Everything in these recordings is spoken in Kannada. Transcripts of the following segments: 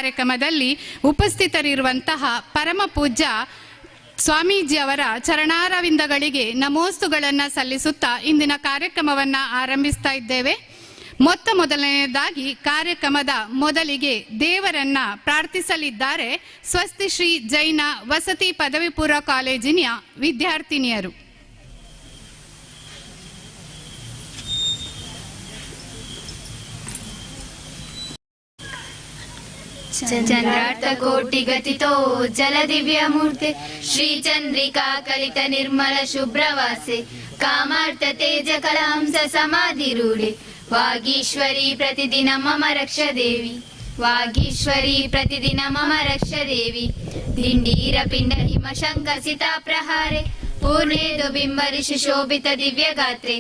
ಕಾರ್ಯಕ್ರಮದಲ್ಲಿ ಉಪಸ್ಥಿತರಿರುವಂತಹ ಪರಮ ಪೂಜ್ಯ ಸ್ವಾಮೀಜಿಯವರ ಚರಣಾರವಿಂದಗಳಿಗೆ ನಮೋಸ್ತುಗಳನ್ನು ಸಲ್ಲಿಸುತ್ತಾ ಇಂದಿನ ಕಾರ್ಯಕ್ರಮವನ್ನು ಆರಂಭಿಸ್ತಾ ಇದ್ದೇವೆ. ಮೊದಲನೆಯದಾಗಿ ಕಾರ್ಯಕ್ರಮದ ಮೊದಲಿಗೆ ದೇವರನ್ನ ಪ್ರಾರ್ಥಿಸಲಿದ್ದಾರೆ ಸ್ವಸ್ತಿ ಶ್ರೀ ಜೈನ ವಸತಿ ಪದವಿ ಪೂರ್ವ ಕಾಲೇಜಿನ ವಿದ್ಯಾರ್ಥಿನಿಯರು. ಚಂದ್ರಾರ್ಥಕೋಟಿ ಗತಿತೋ ಜಲ ದಿವ್ಯ ಮೂರ್ತೆ ಶ್ರೀ ಚಂದ್ರಿಕಾ ಕಲಿತ ನಿರ್ಮಲ ಶುಭ್ರವಾಸೆ ಕಾಮಾರ್ಥ ತೇಜ ಕಲಾಂಸ ಸಮಾಧಿರೂಢೆ ವಾಗೀಶ್ವರಿ ಪ್ರತಿದಿನ ಮಮ ರಕ್ಷ ದೇವಿ ವಾಗೀಶ್ವರಿ ಪ್ರತಿದಿನ ಮಮ ರಕ್ಷ ದೇವಿ ದಿಂಡೀರ ಪಿಂಡ ಹಿಮ ಶಂಕ ಸಿತಾ ಪ್ರಹಾರೆ ಪೂರ್ಣೇದು ಬಿಂಬರಿಷಿ ಶೋಭಿತ ದಿವ್ಯ ಗಾತ್ರೆ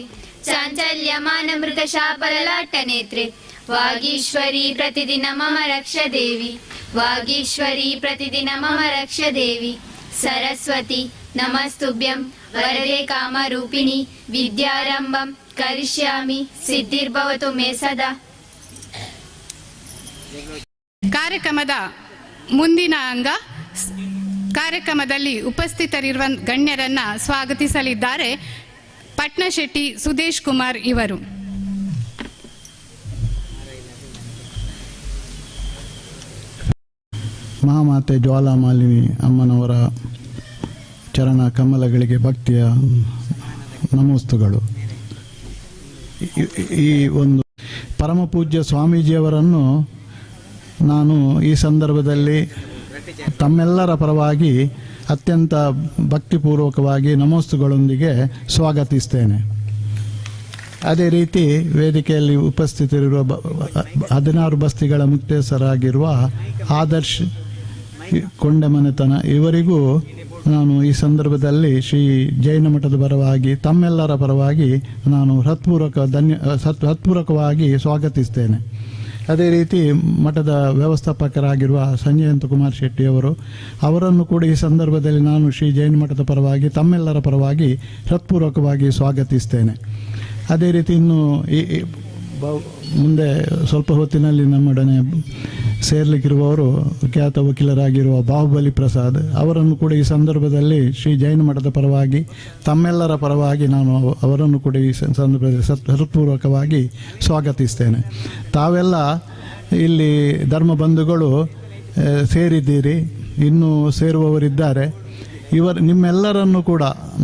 ಚಾಂಚಲ್ಯಮಾನ ಮೃತ ಶಾಪಲಲಾಟ ನೇತ್ರೆ ವಾಗೀಶ್ವರಿ ಪ್ರತಿದಿನ ಮಮ ರಕ್ಷ ದೇವಿ ವಾಗೀಶ್ವರಿ ಪ್ರತಿದಿನ ಮಮ ರಕ್ಷ ದೇವಿ ಸರಸ್ವತಿ ನಮಸ್ತುಭ್ಯಂ ವರದೆ ಕಾಮರೂಪಿಣಿ ವಿದ್ಯಾರಂಭಂ ಕರಿಷ್ಯಾಮಿ ಸಿದ್ಧಿರ್ಭವತು ಮೇ ಸದಾ. ಕಾರ್ಯಕ್ರಮದ ಮುಂದಿನ ಅಂಗ ಕಾರ್ಯಕ್ರಮದಲ್ಲಿ ಉಪಸ್ಥಿತರಿರುವ ಗಣ್ಯರನ್ನ ಸ್ವಾಗತಿಸಲಿದ್ದಾರೆ ಪಟ್ನಶೆಟ್ಟಿ ಸುದೇಶ್ ಕುಮಾರ್ ಇವರು. ಮಹಾಮಾತೆ ಜ್ವಾಲಾಮಾಲಿನಿ ಅಮ್ಮನವರ ಚರಣ ಕಮಲಗಳಿಗೆ ಭಕ್ತಿಯ ನಮೋಸ್ತುಗಳು. ಈ ಒಂದು ಪರಮ ಪೂಜ್ಯ ಸ್ವಾಮೀಜಿಯವರನ್ನು ನಾನು ಈ ಸಂದರ್ಭದಲ್ಲಿ ತಮ್ಮೆಲ್ಲರ ಪರವಾಗಿ ಅತ್ಯಂತ ಭಕ್ತಿಪೂರ್ವಕವಾಗಿ ನಮೋಸ್ತುಗಳೊಂದಿಗೆ ಸ್ವಾಗತಿಸ್ತೇನೆ. ಅದೇ ರೀತಿ ವೇದಿಕೆಯಲ್ಲಿ ಉಪಸ್ಥಿತರಿರುವ 16 ಬಸ್ತಿಗಳ ಮುಖ್ಯಸ್ಥರಾಗಿರುವ ಆದರ್ಶ್ ಕೊಂಡೆಮನೆತನ ಇವರಿಗೂ ನಾನು ಈ ಸಂದರ್ಭದಲ್ಲಿ ಶ್ರೀ ಜೈನ ಮಠದ ಪರವಾಗಿ ತಮ್ಮೆಲ್ಲರ ಪರವಾಗಿ ನಾನು ಹೃತ್ಪೂರ್ವಕವಾಗಿ ಸ್ವಾಗತಿಸ್ತೇನೆ. ಅದೇ ರೀತಿ ಮಠದ ವ್ಯವಸ್ಥಾಪಕರಾಗಿರುವ ಸಂಜಯಂತ ಕುಮಾರ್ ಶೆಟ್ಟಿಯವರು ಅವರನ್ನು ಕೂಡ ಈ ಸಂದರ್ಭದಲ್ಲಿ ನಾನು ಶ್ರೀ ಜೈನ ಮಠದ ಪರವಾಗಿ ತಮ್ಮೆಲ್ಲರ ಪರವಾಗಿ ಹೃತ್ಪೂರ್ವಕವಾಗಿ ಸ್ವಾಗತಿಸ್ತೇನೆ. ಅದೇ ರೀತಿ ಇನ್ನು ಮುಂದೆ ಸ್ವಲ್ಪ ಹೊತ್ತಿನಲ್ಲಿ ನಮ್ಮೊಡನೆ ಸೇರ್ಲಿಕ್ಕಿರುವವರು ಖ್ಯಾತ ವಕೀಲರಾಗಿರುವ ಬಾಹುಬಲಿ ಪ್ರಸಾದ್ ಅವರನ್ನು ಕೂಡ ಈ ಸಂದರ್ಭದಲ್ಲಿ ಶ್ರೀ ಜೈನ ಮಠದ ಪರವಾಗಿ ತಮ್ಮೆಲ್ಲರ ಪರವಾಗಿ ನಾನು ಅವರನ್ನು ಕೂಡ ಈ ಸಂದರ್ಭದಲ್ಲಿ ಹೃತ್ಪೂರ್ವಕವಾಗಿ ಸ್ವಾಗತಿಸ್ತೇನೆ. ತಾವೆಲ್ಲ ಇಲ್ಲಿ ಧರ್ಮ ಬಂಧುಗಳು ಸೇರಿದ್ದೀರಿ, ಇನ್ನೂ ಸೇರುವವರಿದ್ದಾರೆ. ನಿಮ್ಮೆಲ್ಲರನ್ನು ಕೂಡ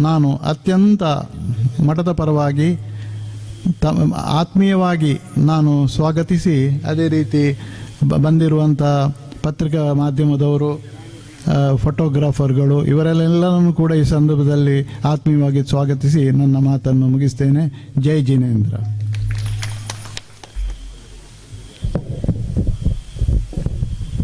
ನಾನು ಅತ್ಯಂತ ಮಠದ ಪರವಾಗಿ ಆತ್ಮೀಯವಾಗಿ ನಾನು ಸ್ವಾಗತಿಸಿ, ಅದೇ ರೀತಿ ಬಂದಿರುವಂಥ ಪತ್ರಿಕಾ ಮಾಧ್ಯಮದವರು, ಫೋಟೋಗ್ರಾಫರ್ಗಳು ಇವರೆಲ್ಲರನ್ನು ಕೂಡ ಈ ಸಂದರ್ಭದಲ್ಲಿ ಆತ್ಮೀಯವಾಗಿ ಸ್ವಾಗತಿಸಿ ನನ್ನ ಮಾತನ್ನು ಮುಗಿಸ್ತೇನೆ. ಜೈ ಜಿನೇಂದ್ರ.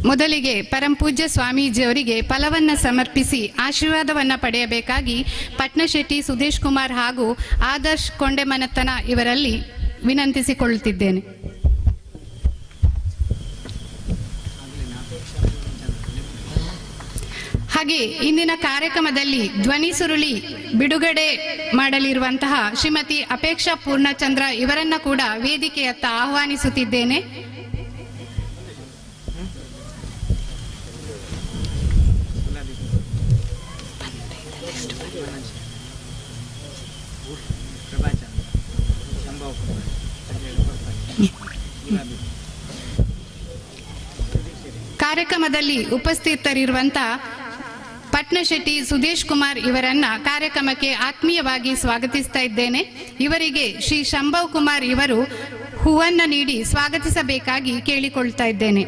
ಮೊದಲಿಗೆ ಪರಮಪೂಜ್ಯ ಸ್ವಾಮೀಜಿಯವರಿಗೆ ಫಲವನ್ನು ಸಮರ್ಪಿಸಿ ಆಶೀರ್ವಾದವನ್ನು ಪಡೆಯಬೇಕಾಗಿ ಪಟ್ನಶೆಟ್ಟಿ ಸುದೇಶ್ ಕುಮಾರ್ ಹಾಗೂ ಆದರ್ಶ್ ಕೊಂಡೆಮನೆತನ ಇವರಲ್ಲಿ ವಿನಂತಿಸಿಕೊಳ್ಳುತ್ತಿದ್ದೇನೆ. ಹಾಗೆ ಇಂದಿನ ಕಾರ್ಯಕ್ರಮದಲ್ಲಿ ಧ್ವನಿ ಸುರುಳಿ ಬಿಡುಗಡೆ ಮಾಡಲಿರುವಂತಹ ಶ್ರೀಮತಿ ಅಪೇಕ್ಷಾ ಪೂರ್ಣಚಂದ್ರ ಇವರನ್ನ ಕೂಡ ವೇದಿಕೆಯತ್ತ ಆಹ್ವಾನಿಸುತ್ತಿದ್ದೇನೆ. ಕಾರ್ಯಕ್ರಮದಲ್ಲಿ ಉಪಸ್ಥಿತರಿರುವಂತಹ ಪಟ್ನಶೆಟ್ಟಿ ಸುದೇಶ್ ಕುಮಾರ್ ಇವರನ್ನ ಕಾರ್ಯಕ್ರಮಕ್ಕೆ ಆತ್ಮೀಯವಾಗಿ ಸ್ವಾಗತಿಸ್ತಾ ಇದ್ದೇನೆ. ಇವರಿಗೆ ಶ್ರೀ ಶಂಭವ್ ಕುಮಾರ್ ಇವರು ಹೂವನ್ನು ನೀಡಿ ಸ್ವಾಗತಿಸಬೇಕಾಗಿ ಕೇಳಿಕೊಳ್ತಾ ಇದ್ದೇನೆ.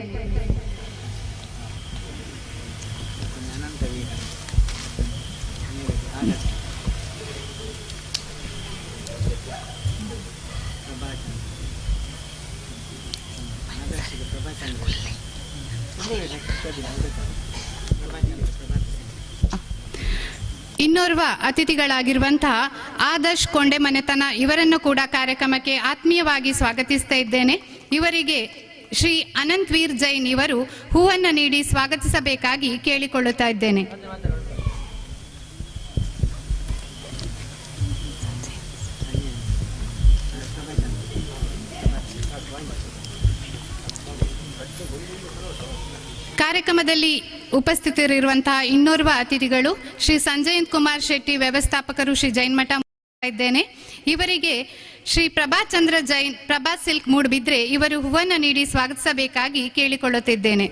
ಇನ್ನೋರ್ವ ಅತಿಥಿಗಳಾಗಿರುವಂತಹ ಆದರ್ಶ್ ಕೊಂಡೆಮನೆತನ ಇವರನ್ನು ಕೂಡ ಕಾರ್ಯಕ್ರಮಕ್ಕೆ ಆತ್ಮೀಯವಾಗಿ ಸ್ವಾಗತಿಸ್ತಾ ಇದ್ದೇನೆ. ಇವರಿಗೆ ಶ್ರೀ ಅನಂತ್ ವೀರ್ ಜೈನ್ ಇವರು ಹೂವನ್ನು ನೀಡಿ ಸ್ವಾಗತಿಸಬೇಕಾಗಿ ಕೇಳಿಕೊಳ್ಳುತ್ತಾ ಇದ್ದೇನೆ. ಕಾರ್ಯಕ್ರಮದಲ್ಲಿ ಉಪಸ್ಥಿತರಿರುವಂತಹ ಇನ್ನೋರ್ವ ಅತಿಥಿಗಳು ಶ್ರೀ ಸಂಜಯಂತ್ ಕುಮಾರ್ ಶೆಟ್ಟಿ, ವ್ಯವಸ್ಥಾಪಕರು, ಶ್ರೀ ಜೈನ್ ಮಠ ಇದ್ದೇನೆ. ಇವರಿಗೆ ಶ್ರೀ ಪ್ರಭಾತ್ ಚಂದ್ರ ಜೈನ್, ಪ್ರಭಾತ್ ಸಿಲ್ಕ್ ಮೂಡಬಿದ್ರೆ ಇವರು ಹೂವನ್ನು ನೀಡಿ ಸ್ವಾಗತಿಸಬೇಕಾಗಿ ಕೇಳಿಕೊಳ್ಳುತ್ತಿದ್ದೇನೆ.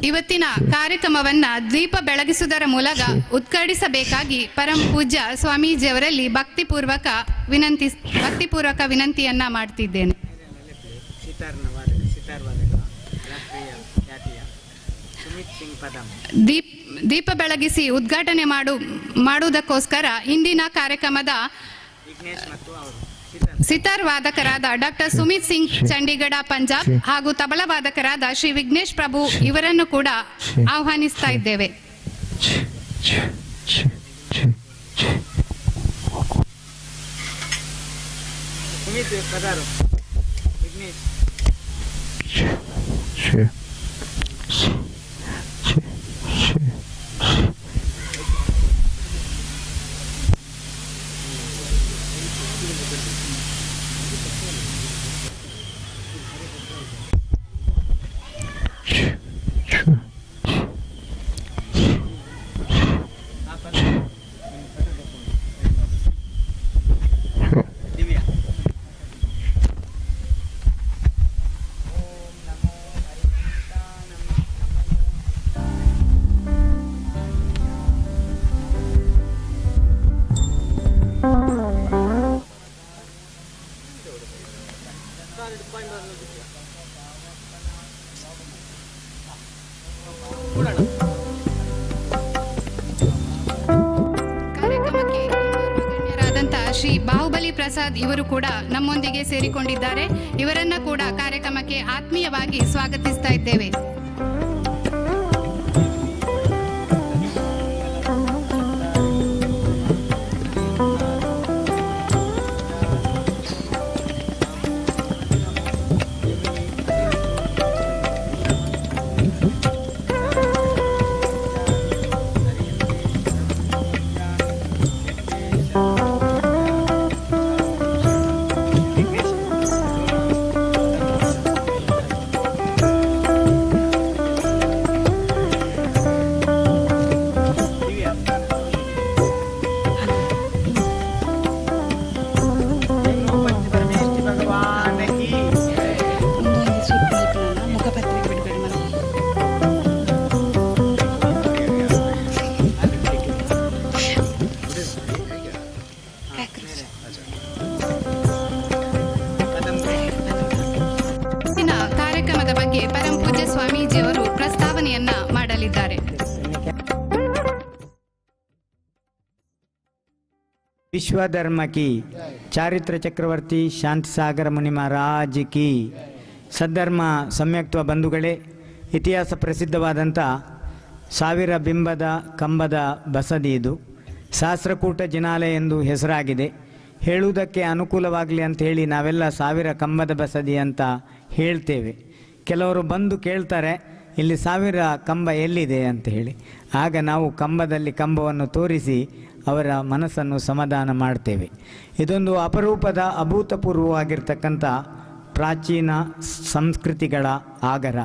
ಇವತ್ತಿನ ಕಾರ್ಯಕ್ರಮವನ್ನ ದೀಪ ಬೆಳಗಿಸುವುದರ ಮೂಲಕ ಉದ್ಘಾಟಿಸಬೇಕಾಗಿ ಪರಂ ಪೂಜ್ಯ ಸ್ವಾಮೀಜಿಯವರಲ್ಲಿ ಭಕ್ತಿಪೂರ್ವಕ ವಿನಂತಿಯನ್ನ ಮಾಡ್ತಿದ್ದೇನೆ. ದೀಪ ಬೆಳಗಿಸಿ ಉದ್ಘಾಟನೆ ಮಾಡುವುದಕ್ಕೋಸ್ಕರ ಇಂದಿನ ಕಾರ್ಯಕ್ರಮದ ಸಿತಾರ್ ವಾದಕರಾದ ಡಾಕ್ಟರ್ ಸುಮಿತ್ ಸಿಂಗ್ ಚಂಡೀಗಢ ಪಂಜಾಬ್ ಹಾಗೂ ತಬಲಾ ವಾದಕರಾದ ಶ್ರೀ ವಿಘ್ನೇಶ್ ಪ್ರಭು ಇವರನ್ನು ಕೂಡ ಆಹ್ವಾನಿಸ್ತಾ ಇದ್ದೇವೆ. ಕಾರ್ಯಕ್ರಮಕ್ಕೆ ಗಣ್ಯರಾದಂತಹ ಶ್ರೀ ಬಾಹುಬಲಿ ಪ್ರಸಾದ್ ಇವರು ಕೂಡ ನಮ್ಮೊಂದಿಗೆ ಸೇರಿಕೊಂಡಿದ್ದಾರೆ. ಇವರನ್ನ ಕೂಡ ಕಾರ್ಯಕ್ರಮಕ್ಕೆ ಆತ್ಮೀಯವಾಗಿ ಸ್ವಾಗತಿಸ್ತಾ ಇದ್ದೇವೆ. ಕಾರ್ಯಕ್ರಮದ ಬಗ್ಗೆ ಪರಂ ಪೂಜ್ಯ ಸ್ವಾಮೀಜಿಯವರು ಪ್ರಸ್ತಾವನೆಯನ್ನ ಮಾಡಲಿದ್ದಾರೆ. विश्वधर्म की, चारित्र चक्रवर्ती शांति सागर मुनि महाराज की. ಸದ್ಧರ್ಮ ಸಮ್ಯಕ್ತ್ವ ಬಂಧುಗಳೇ, ಇತಿಹಾಸ ಪ್ರಸಿದ್ಧವಾದಂಥ ಸಾವಿರ ಬಿಂಬದ ಕಂಬದ ಬಸದಿ ಇದು. ಸಹಸ್ರಕೂಟ ಜಿನಾಲಯ ಎಂದು ಹೆಸರಾಗಿದೆ. ಹೇಳುವುದಕ್ಕೆ ಅನುಕೂಲವಾಗಲಿ ಅಂತ ಹೇಳಿ ನಾವೆಲ್ಲ ಸಾವಿರ ಕಂಬದ ಬಸದಿ ಅಂತ ಹೇಳ್ತೇವೆ. ಕೆಲವರು ಬಂದು ಕೇಳ್ತಾರೆ, ಇಲ್ಲಿ ಸಾವಿರ ಕಂಬ ಎಲ್ಲಿದೆ ಅಂತ ಹೇಳಿ. ಆಗ ನಾವು ಕಂಬದಲ್ಲಿ ಕಂಬವನ್ನು ತೋರಿಸಿ ಅವರ ಮನಸ್ಸನ್ನು ಸಮಾಧಾನ ಮಾಡ್ತೇವೆ. ಇದೊಂದು ಅಪರೂಪದ ಅಭೂತಪೂರ್ವವಾಗಿರ್ತಕ್ಕಂಥ ಪ್ರಾಚೀನ ಸಂಸ್ಕೃತಿಗಳ ಆಗರ.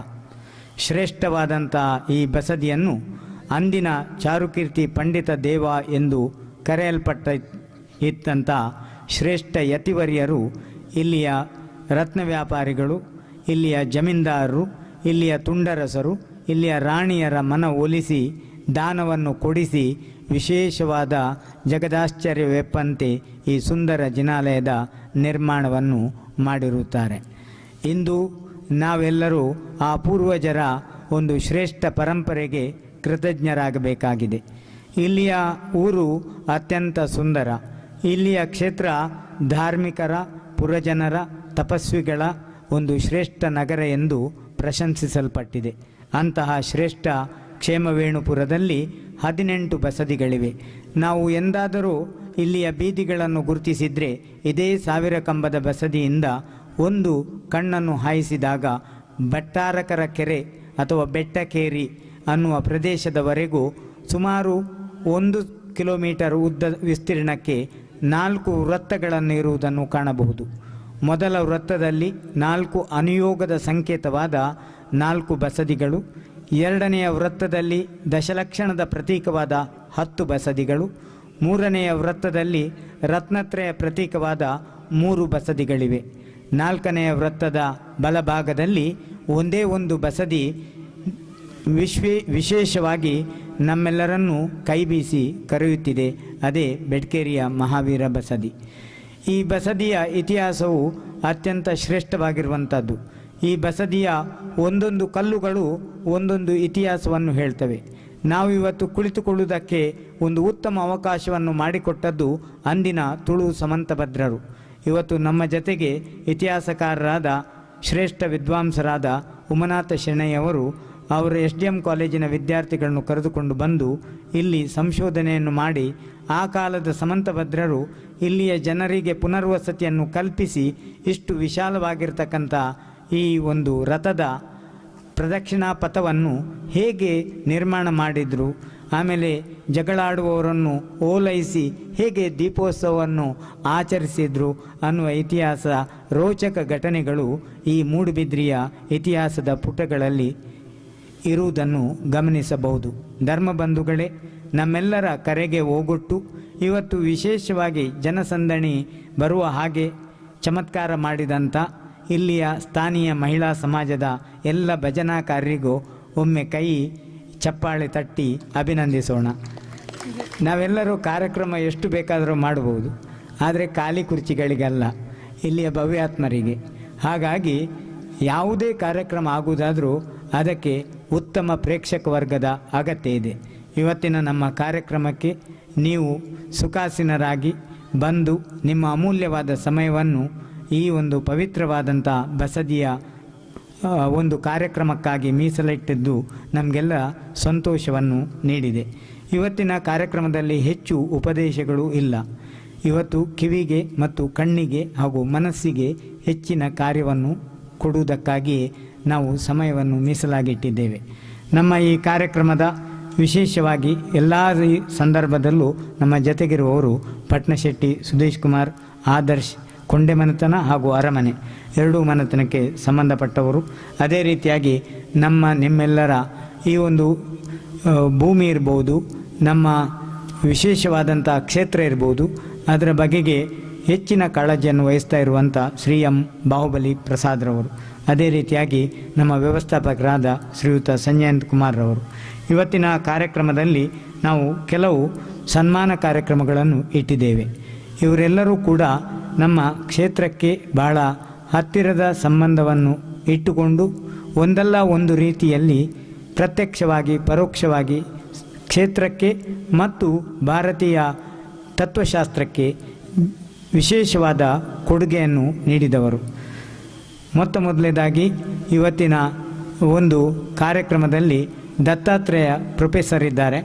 ಶ್ರೇಷ್ಠವಾದಂಥ ಈ ಬಸದಿಯನ್ನು ಅಂದಿನ ಚಾರುಕೀರ್ತಿ ಪಂಡಿತ ದೇವ ಎಂದು ಕರೆಯಲ್ಪಟ್ಟ ಇತ್ತಂಥ ಶ್ರೇಷ್ಠ ಯತಿವರ್ಯರು, ಇಲ್ಲಿಯ ರತ್ನ ವ್ಯಾಪಾರಿಗಳು, ಇಲ್ಲಿಯ ಜಮೀನ್ದಾರರು, ಇಲ್ಲಿಯ ತುಂಡರಸರು, ಇಲ್ಲಿಯ ರಾಣಿಯರ ಮನ ಒಲಿಸಿ ದಾನವನ್ನು ಕೊಡಿಸಿ ವಿಶೇಷವಾದ ಜಗದಾಶ್ಚರ್ಯವೆಪ್ಪಂತೆ ಈ ಸುಂದರ ಜಿನಾಲಯದ ನಿರ್ಮಾಣವನ್ನು ಮಾಡಿರುತ್ತಾರೆ. ಇಂದು ನಾವೆಲ್ಲರೂ ಆ ಪೂರ್ವಜರ ಒಂದು ಶ್ರೇಷ್ಠ ಪರಂಪರೆಗೆ ಕೃತಜ್ಞರಾಗಬೇಕಾಗಿದೆ. ಇಲ್ಲಿಯ ಊರು ಅತ್ಯಂತ ಸುಂದರ. ಇಲ್ಲಿಯ ಕ್ಷೇತ್ರ ಧಾರ್ಮಿಕರ, ಪುರಜನರ, ತಪಸ್ವಿಗಳ ಒಂದು ಶ್ರೇಷ್ಠ ನಗರ ಎಂದು ಪ್ರಶಂಸಿಸಲ್ಪಟ್ಟಿದೆ. ಅಂತಹ ಶ್ರೇಷ್ಠ ಕ್ಷೇಮವೇಣುಪುರದಲ್ಲಿ 18 ಬಸದಿಗಳಿವೆ. ನಾವು ಎಂದಾದರೂ ಇಲ್ಲಿಯ ಬೀದಿಗಳನ್ನು ಗುರುತಿಸಿದರೆ ಇದೇ ಸಾವಿರ ಕಂಬದ ಬಸದಿಯಿಂದ ಒಂದು ಕಣ್ಣನ್ನು ಹಾಯಿಸಿದಾಗ ಭಟ್ಟಾರಕರ ಕೆರೆ ಅಥವಾ ಬೆಟ್ಟಕೇರಿ ಅನ್ನುವ ಪ್ರದೇಶದವರೆಗೂ ಸುಮಾರು 1 ಕಿಲೋಮೀಟರ್ ಉದ್ದ ವಿಸ್ತೀರ್ಣಕ್ಕೆ 4 ವೃತ್ತಗಳನ್ನು ಇರುವುದನ್ನು ಕಾಣಬಹುದು. ಮೊದಲ ವೃತ್ತದಲ್ಲಿ 4 ಅನುಯೋಗದ ಸಂಕೇತವಾದ 4 ಬಸದಿಗಳು, ಎರಡನೆಯ ವೃತ್ತದಲ್ಲಿ ದಶಲಕ್ಷಣದ ಪ್ರತೀಕವಾದ 10 ಬಸದಿಗಳು, ಮೂರನೆಯ ವೃತ್ತದಲ್ಲಿ ರತ್ನತ್ರಯ ಪ್ರತೀಕವಾದ 3 ಬಸದಿಗಳಿವೆ. ನಾಲ್ಕನೆಯ ವೃತ್ತದ ಬಲಭಾಗದಲ್ಲಿ ಒಂದೇ ಒಂದು ಬಸದಿ ವಿಶೇಷವಾಗಿ ನಮ್ಮೆಲ್ಲರನ್ನೂ ಕೈಬೀಸಿ ಕರೆಯುತ್ತಿದೆ. ಅದೇ ಬೆಡ್ಕೇರಿಯ ಮಹಾವೀರ ಬಸದಿ. ಈ ಬಸದಿಯ ಇತಿಹಾಸವು ಅತ್ಯಂತ ಶ್ರೇಷ್ಠವಾಗಿರುವಂಥದ್ದು. ಈ ಬಸದಿಯ ಒಂದೊಂದು ಕಲ್ಲುಗಳು ಒಂದೊಂದು ಇತಿಹಾಸವನ್ನು ಹೇಳ್ತವೆ. ನಾವು ಇವತ್ತು ಕುಳಿತುಕೊಳ್ಳುವುದಕ್ಕೆ ಒಂದು ಉತ್ತಮ ಅವಕಾಶವನ್ನು ಮಾಡಿಕೊಟ್ಟದ್ದು ಅಂದಿನ ತುಳು ಸಮಂತಭದ್ರರು. ಇವತ್ತು ನಮ್ಮ ಜೊತೆಗೆ ಇತಿಹಾಸಕಾರರಾದ ಶ್ರೇಷ್ಠ ವಿದ್ವಾಂಸರಾದ ಉಮನಾಥ ಶೆಣೈಯವರು ಅವರ SDM ಕಾಲೇಜಿನ ವಿದ್ಯಾರ್ಥಿಗಳನ್ನು ಕರೆದುಕೊಂಡು ಬಂದು ಇಲ್ಲಿ ಸಂಶೋಧನೆಯನ್ನು ಮಾಡಿ ಆ ಕಾಲದ ಸಮಂತಭದ್ರರು ಇಲ್ಲಿಯ ಜನರಿಗೆ ಪುನರ್ವಸತಿಯನ್ನು ಕಲ್ಪಿಸಿ ಇಷ್ಟು ವಿಶಾಲವಾಗಿರ್ತಕ್ಕಂಥ ಈ ಒಂದು ರಥದ ಪ್ರದಕ್ಷಿಣಾ ಪಥವನ್ನು ಹೇಗೆ ನಿರ್ಮಾಣ ಮಾಡಿದರು, ಆಮೇಲೆ ಜಗಳಾಡುವವರನ್ನು ಓಲೈಸಿ ಹೇಗೆ ದೀಪೋತ್ಸವವನ್ನು ಆಚರಿಸಿದರು ಅನ್ನುವ ಇತಿಹಾಸ ರೋಚಕ ಘಟನೆಗಳು ಈ ಮೂಡುಬಿದ್ರಿಯ ಇತಿಹಾಸದ ಪುಟಗಳಲ್ಲಿ ಇರುವುದನ್ನು ಗಮನಿಸಬಹುದು. ಧರ್ಮಬಂಧುಗಳೇ, ನಮ್ಮೆಲ್ಲರ ಕರೆಗೆ ಓಗೊಟ್ಟು ಇವತ್ತು ವಿಶೇಷವಾಗಿ ಜನಸಂದಣಿ ಬರುವ ಹಾಗೆ ಚಮತ್ಕಾರ ಮಾಡಿದಂಥ ಇಲ್ಲಿಯ ಸ್ಥಾನೀಯ ಮಹಿಳಾ ಸಮಾಜದ ಎಲ್ಲ ಭಜನಾಕಾರರಿಗೂ ಒಮ್ಮೆ ಕೈ ಚಪ್ಪಾಳೆ ತಟ್ಟಿ ಅಭಿನಂದಿಸೋಣ. ನಾವೆಲ್ಲರೂ ಕಾರ್ಯಕ್ರಮ ಎಷ್ಟು ಬೇಕಾದರೂ ಮಾಡಬಹುದು, ಆದರೆ ಖಾಲಿ ಕುರ್ಚಿಗಳಿಗಲ್ಲ, ಇಲ್ಲಿಯ ಭವ್ಯಾತ್ಮರಿಗೆ. ಹಾಗಾಗಿ ಯಾವುದೇ ಕಾರ್ಯಕ್ರಮ ಆಗುವುದಾದರೂ ಅದಕ್ಕೆ ಉತ್ತಮ ಪ್ರೇಕ್ಷಕ ವರ್ಗದ ಅಗತ್ಯ ಇದೆ. ಇವತ್ತಿನ ನಮ್ಮ ಕಾರ್ಯಕ್ರಮಕ್ಕೆ ನೀವು ಸುಖಾಸೀನರಾಗಿ ಬಂದು ನಿಮ್ಮ ಅಮೂಲ್ಯವಾದ ಸಮಯವನ್ನು ಈ ಒಂದು ಪವಿತ್ರವಾದಂಥ ಬಸದಿಯ ಒಂದು ಕಾರ್ಯಕ್ರಮಕ್ಕಾಗಿ ಮೀಸಲಿಟ್ಟಿದ್ದು ನಮಗೆಲ್ಲ ಸಂತೋಷವನ್ನು ನೀಡಿದೆ. ಇವತ್ತಿನ ಕಾರ್ಯಕ್ರಮದಲ್ಲಿ ಹೆಚ್ಚು ಉಪದೇಶಗಳು ಇಲ್ಲ. ಇವತ್ತು ಕಿವಿಗೆ ಮತ್ತು ಕಣ್ಣಿಗೆ ಹಾಗೂ ಮನಸ್ಸಿಗೆ ಹೆಚ್ಚಿನ ಕಾರ್ಯವನ್ನು ಕೊಡುವುದಕ್ಕಾಗಿಯೇ ನಾವು ಸಮಯವನ್ನು ಮೀಸಲಾಗಿಟ್ಟಿದ್ದೇವೆ. ನಮ್ಮ ಈ ಕಾರ್ಯಕ್ರಮದ ವಿಶೇಷವಾಗಿ ಎಲ್ಲ ಸಂದರ್ಭದಲ್ಲೂ ನಮ್ಮ ಜೊತೆಗಿರುವವರು ಪಟ್ನಶೆಟ್ಟಿ ಸುದೇಶ್ ಕುಮಾರ್, ಆದರ್ಶ್, ಕೊಂಡೆ ಮನೆತನ ಹಾಗೂ ಅರಮನೆ ಎರಡೂ ಮನೆತನಕ್ಕೆ ಸಂಬಂಧಪಟ್ಟವರು. ಅದೇ ರೀತಿಯಾಗಿ ನಿಮ್ಮೆಲ್ಲರ ಈ ಒಂದು ಭೂಮಿ ಇರ್ಬೋದು, ನಮ್ಮ ವಿಶೇಷವಾದಂಥ ಕ್ಷೇತ್ರ ಇರ್ಬೋದು, ಅದರ ಬಗೆಗೆ ಹೆಚ್ಚಿನ ಕಾಳಜಿಯನ್ನು ವಹಿಸ್ತಾ ಇರುವಂಥ ಶ್ರೀ ಎಂ ಬಾಹುಬಲಿ ಪ್ರಸಾದ್ರವರು. ಅದೇ ರೀತಿಯಾಗಿ ನಮ್ಮ ವ್ಯವಸ್ಥಾಪಕರಾದ ಶ್ರೀಯುತ ಸಂಜಯಂತ್ ಕುಮಾರ್ರವರು. ಇವತ್ತಿನ ಕಾರ್ಯಕ್ರಮದಲ್ಲಿ ನಾವು ಕೆಲವು ಸನ್ಮಾನ ಕಾರ್ಯಕ್ರಮಗಳನ್ನು ಇಟ್ಟಿದ್ದೇವೆ. ಇವರೆಲ್ಲರೂ ಕೂಡ ನಮ್ಮ ಕ್ಷೇತ್ರಕ್ಕೆ ಬಹಳ ಹತ್ತಿರದ ಸಂಬಂಧವನ್ನು ಇಟ್ಟುಕೊಂಡು ಒಂದಲ್ಲ ಒಂದು ರೀತಿಯಲ್ಲಿ ಪ್ರತ್ಯಕ್ಷವಾಗಿ ಪರೋಕ್ಷವಾಗಿ ಕ್ಷೇತ್ರಕ್ಕೆ ಮತ್ತು ಭಾರತೀಯ ತತ್ವಶಾಸ್ತ್ರಕ್ಕೆ ವಿಶೇಷವಾದ ಕೊಡುಗೆಯನ್ನು ನೀಡಿದವರು. ಮೊದಲನೇದಾಗಿ ಇವತ್ತಿನ ಒಂದು ಕಾರ್ಯಕ್ರಮದಲ್ಲಿ ದತ್ತಾತ್ರೇಯ ಪ್ರೊಫೆಸರ್ ಇದ್ದಾರೆ.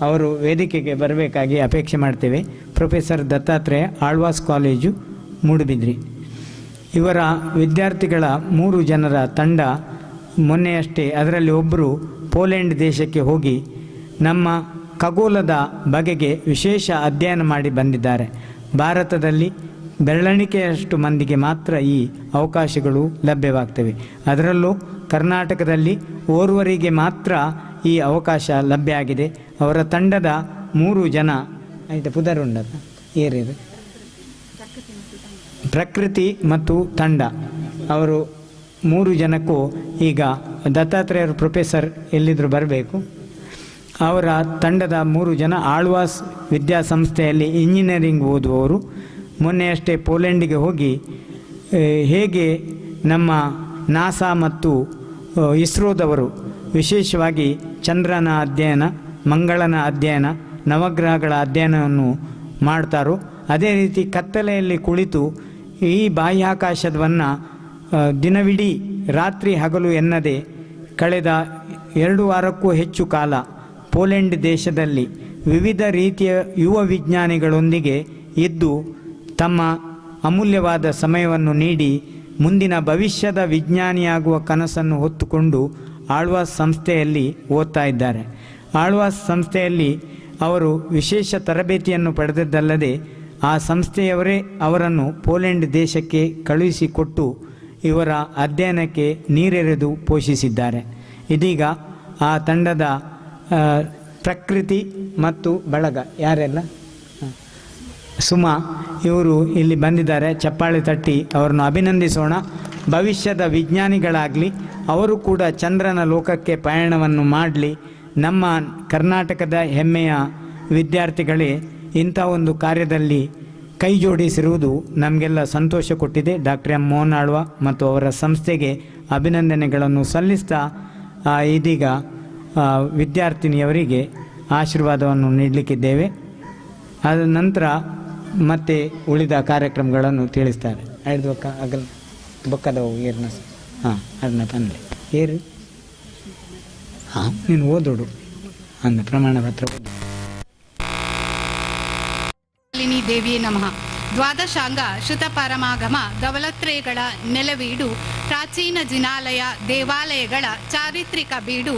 ಅವರು ವೇದಿಕೆಗೆ ಬರಬೇಕಾಗಿ ಅಪೇಕ್ಷೆ ಮಾಡ್ತೇವೆ. Professor Dattatreya, Alva's college, Moodbidri. ಇವರ ವಿದ್ಯಾರ್ಥಿಗಳ 3 ಜನರ ತಂಡ ಮೊನ್ನೆಯಷ್ಟೇ, ಅದರಲ್ಲಿ ಒಬ್ಬರು ಪೋಲೆಂಡ್ ದೇಶಕ್ಕೆ ಹೋಗಿ ನಮ್ಮ ಖಗೋಳದ ಬಗೆಗೆ ವಿಶೇಷ ಅಧ್ಯಯನ ಮಾಡಿ ಬಂದಿದ್ದಾರೆ. ಭಾರತದಲ್ಲಿ ಬೆರಳೆಣಿಕೆಯಷ್ಟು ಮಂದಿಗೆ ಮಾತ್ರ ಈ ಅವಕಾಶಗಳು ಲಭ್ಯವಾಗ್ತವೆ. ಅದರಲ್ಲೂ ಕರ್ನಾಟಕದಲ್ಲಿ ಓರ್ವರಿಗೆ ಮಾತ್ರ ಈ ಅವಕಾಶ ಲಭ್ಯ ಆಗಿದೆ. ಅವರ ತಂಡದ 3 ಜನ ಆಯಿತು ಪುದರುಂಡ ಏರಿದೆ ಪ್ರಕೃತಿ ಮತ್ತು ತಂಡ, ಅವರು 3 ಜನಕ್ಕೂ ಈಗ ದತ್ತಾತ್ರೇಯರು ಪ್ರೊಫೆಸರ್ ಎಲ್ಲಿದ್ದರೂ ಬರಬೇಕು. ಅವರ ತಂಡದ 3 ಜನ ಆಳ್ವಾಸ್ ವಿದ್ಯಾಸಂಸ್ಥೆಯಲ್ಲಿ ಇಂಜಿನಿಯರಿಂಗ್ ಓದುವವರು. ಮೊನ್ನೆಯಷ್ಟೇ ಪೋಲೆಂಡಿಗೆ ಹೋಗಿ ಹೇಗೆ ನಮ್ಮ ನಾಸಾ ಮತ್ತು ಇಸ್ರೋದವರು ವಿಶೇಷವಾಗಿ ಚಂದ್ರನ ಅಧ್ಯಯನ, ಮಂಗಳನ ಅಧ್ಯಯನ, ನವಗ್ರಹಗಳ ಅಧ್ಯಯನವನ್ನು ಮಾಡ್ತಾರೋ ಅದೇ ರೀತಿ ಕತ್ತಲೆಯಲ್ಲಿ ಕುಳಿತು ಈ ಬಾಹ್ಯಾಕಾಶವನ್ನು ದಿನವಿಡೀ ರಾತ್ರಿ ಹಗಲು ಎನ್ನದೆ ಕಳೆದ 2 ವಾರಕ್ಕೂ ಹೆಚ್ಚು ಕಾಲ ಪೋಲೆಂಡ್ ದೇಶದಲ್ಲಿ ವಿವಿಧ ರೀತಿಯ ಯುವ ವಿಜ್ಞಾನಿಗಳೊಂದಿಗೆ ಇದ್ದು ತಮ್ಮ ಅಮೂಲ್ಯವಾದ ಸಮಯವನ್ನು ನೀಡಿ ಮುಂದಿನ ಭವಿಷ್ಯದ ವಿಜ್ಞಾನಿಯಾಗುವ ಕನಸನ್ನು ಹೊತ್ತುಕೊಂಡು ಆಳ್ವಾಸ್ ಸಂಸ್ಥೆಯಲ್ಲಿ ಓದ್ತಾ ಇದ್ದಾರೆ. ಆಳ್ವಾಸ್ ಸಂಸ್ಥೆಯಲ್ಲಿ ಅವರು ವಿಶೇಷ ತರಬೇತಿಯನ್ನು ಪಡೆದದ್ದಲ್ಲದೆ ಆ ಸಂಸ್ಥೆಯವರೇ ಅವರನ್ನು ಪೋಲೆಂಡ್ ದೇಶಕ್ಕೆ ಕಳುಹಿಸಿಕೊಟ್ಟು ಇವರ ಅಧ್ಯಯನಕ್ಕೆ ನೀರೆರೆದು ಪೋಷಿಸಿದ್ದಾರೆ. ಇದೀಗ ಆ ತಂಡದ ಪ್ರಕೃತಿ ಮತ್ತು ಬಳಗ ಯಾರೆಲ್ಲ ಸುಮಾ ಇವರು ಇಲ್ಲಿ ಬಂದಿದ್ದಾರೆ. ಚಪ್ಪಾಳೆ ತಟ್ಟಿ ಅವರನ್ನು ಅಭಿನಂದಿಸೋಣ. ಭವಿಷ್ಯದ ವಿಜ್ಞಾನಿಗಳಾಗಲಿ, ಅವರು ಕೂಡ ಚಂದ್ರನ ಲೋಕಕ್ಕೆ ಪಯಣವನ್ನು ಮಾಡಲಿ. ನಮ್ಮ ಕರ್ನಾಟಕದ ಹೆಮ್ಮೆಯ ವಿದ್ಯಾರ್ಥಿಗಳೇ ಇಂಥ ಒಂದು ಕಾರ್ಯದಲ್ಲಿ ಕೈ ಜೋಡಿಸಿರುವುದು ನಮಗೆಲ್ಲ ಸಂತೋಷ ಕೊಟ್ಟಿದೆ. ಡಾಕ್ಟರ್ ಎಂ ಮೋಹನ್ ಆಳ್ವ ಮತ್ತು ಅವರ ಸಂಸ್ಥೆಗೆ ಅಭಿನಂದನೆಗಳನ್ನು ಸಲ್ಲಿಸ್ತಾ ಇದೀಗ ವಿದ್ಯಾರ್ಥಿನಿಯವರಿಗೆ ಆಶೀರ್ವಾದವನ್ನು ನೀಡಲಿಕ್ಕಿದ್ದೇವೆ. ಅದ ನಂತರ ಮತ್ತೆ ಉಳಿದ ಕಾರ್ಯಕ್ರಮಗಳನ್ನು ತಿಳಿಸ್ತಾರೆ. ಐದು ಬೊಕ್ಕ ಅಗಲ್ ಬೊಕ್ಕದವು ಏರ್ನ ಹಾಂ ಅದನ್ನ ತಂದೆ ಏರು ಹಾಂ ನೀನು ಓದೋಡು ಅಂದ ಪ್ರಮಾಣ ಪತ್ರ ಓದು. ದೇವಿಯೇ ನಮಃ. ದ್ವಾದಶಾಂಗ ಶ್ರುತಪರಮಾಗಮ ದವಲತ್ರೇಗಳ ನೆಲವೀಡು, ಪ್ರಾಚೀನ ಜಿನಾಲಯ ದೇವಾಲಯಗಳ ಚಾರಿತ್ರಿಕ ಬೀಡು,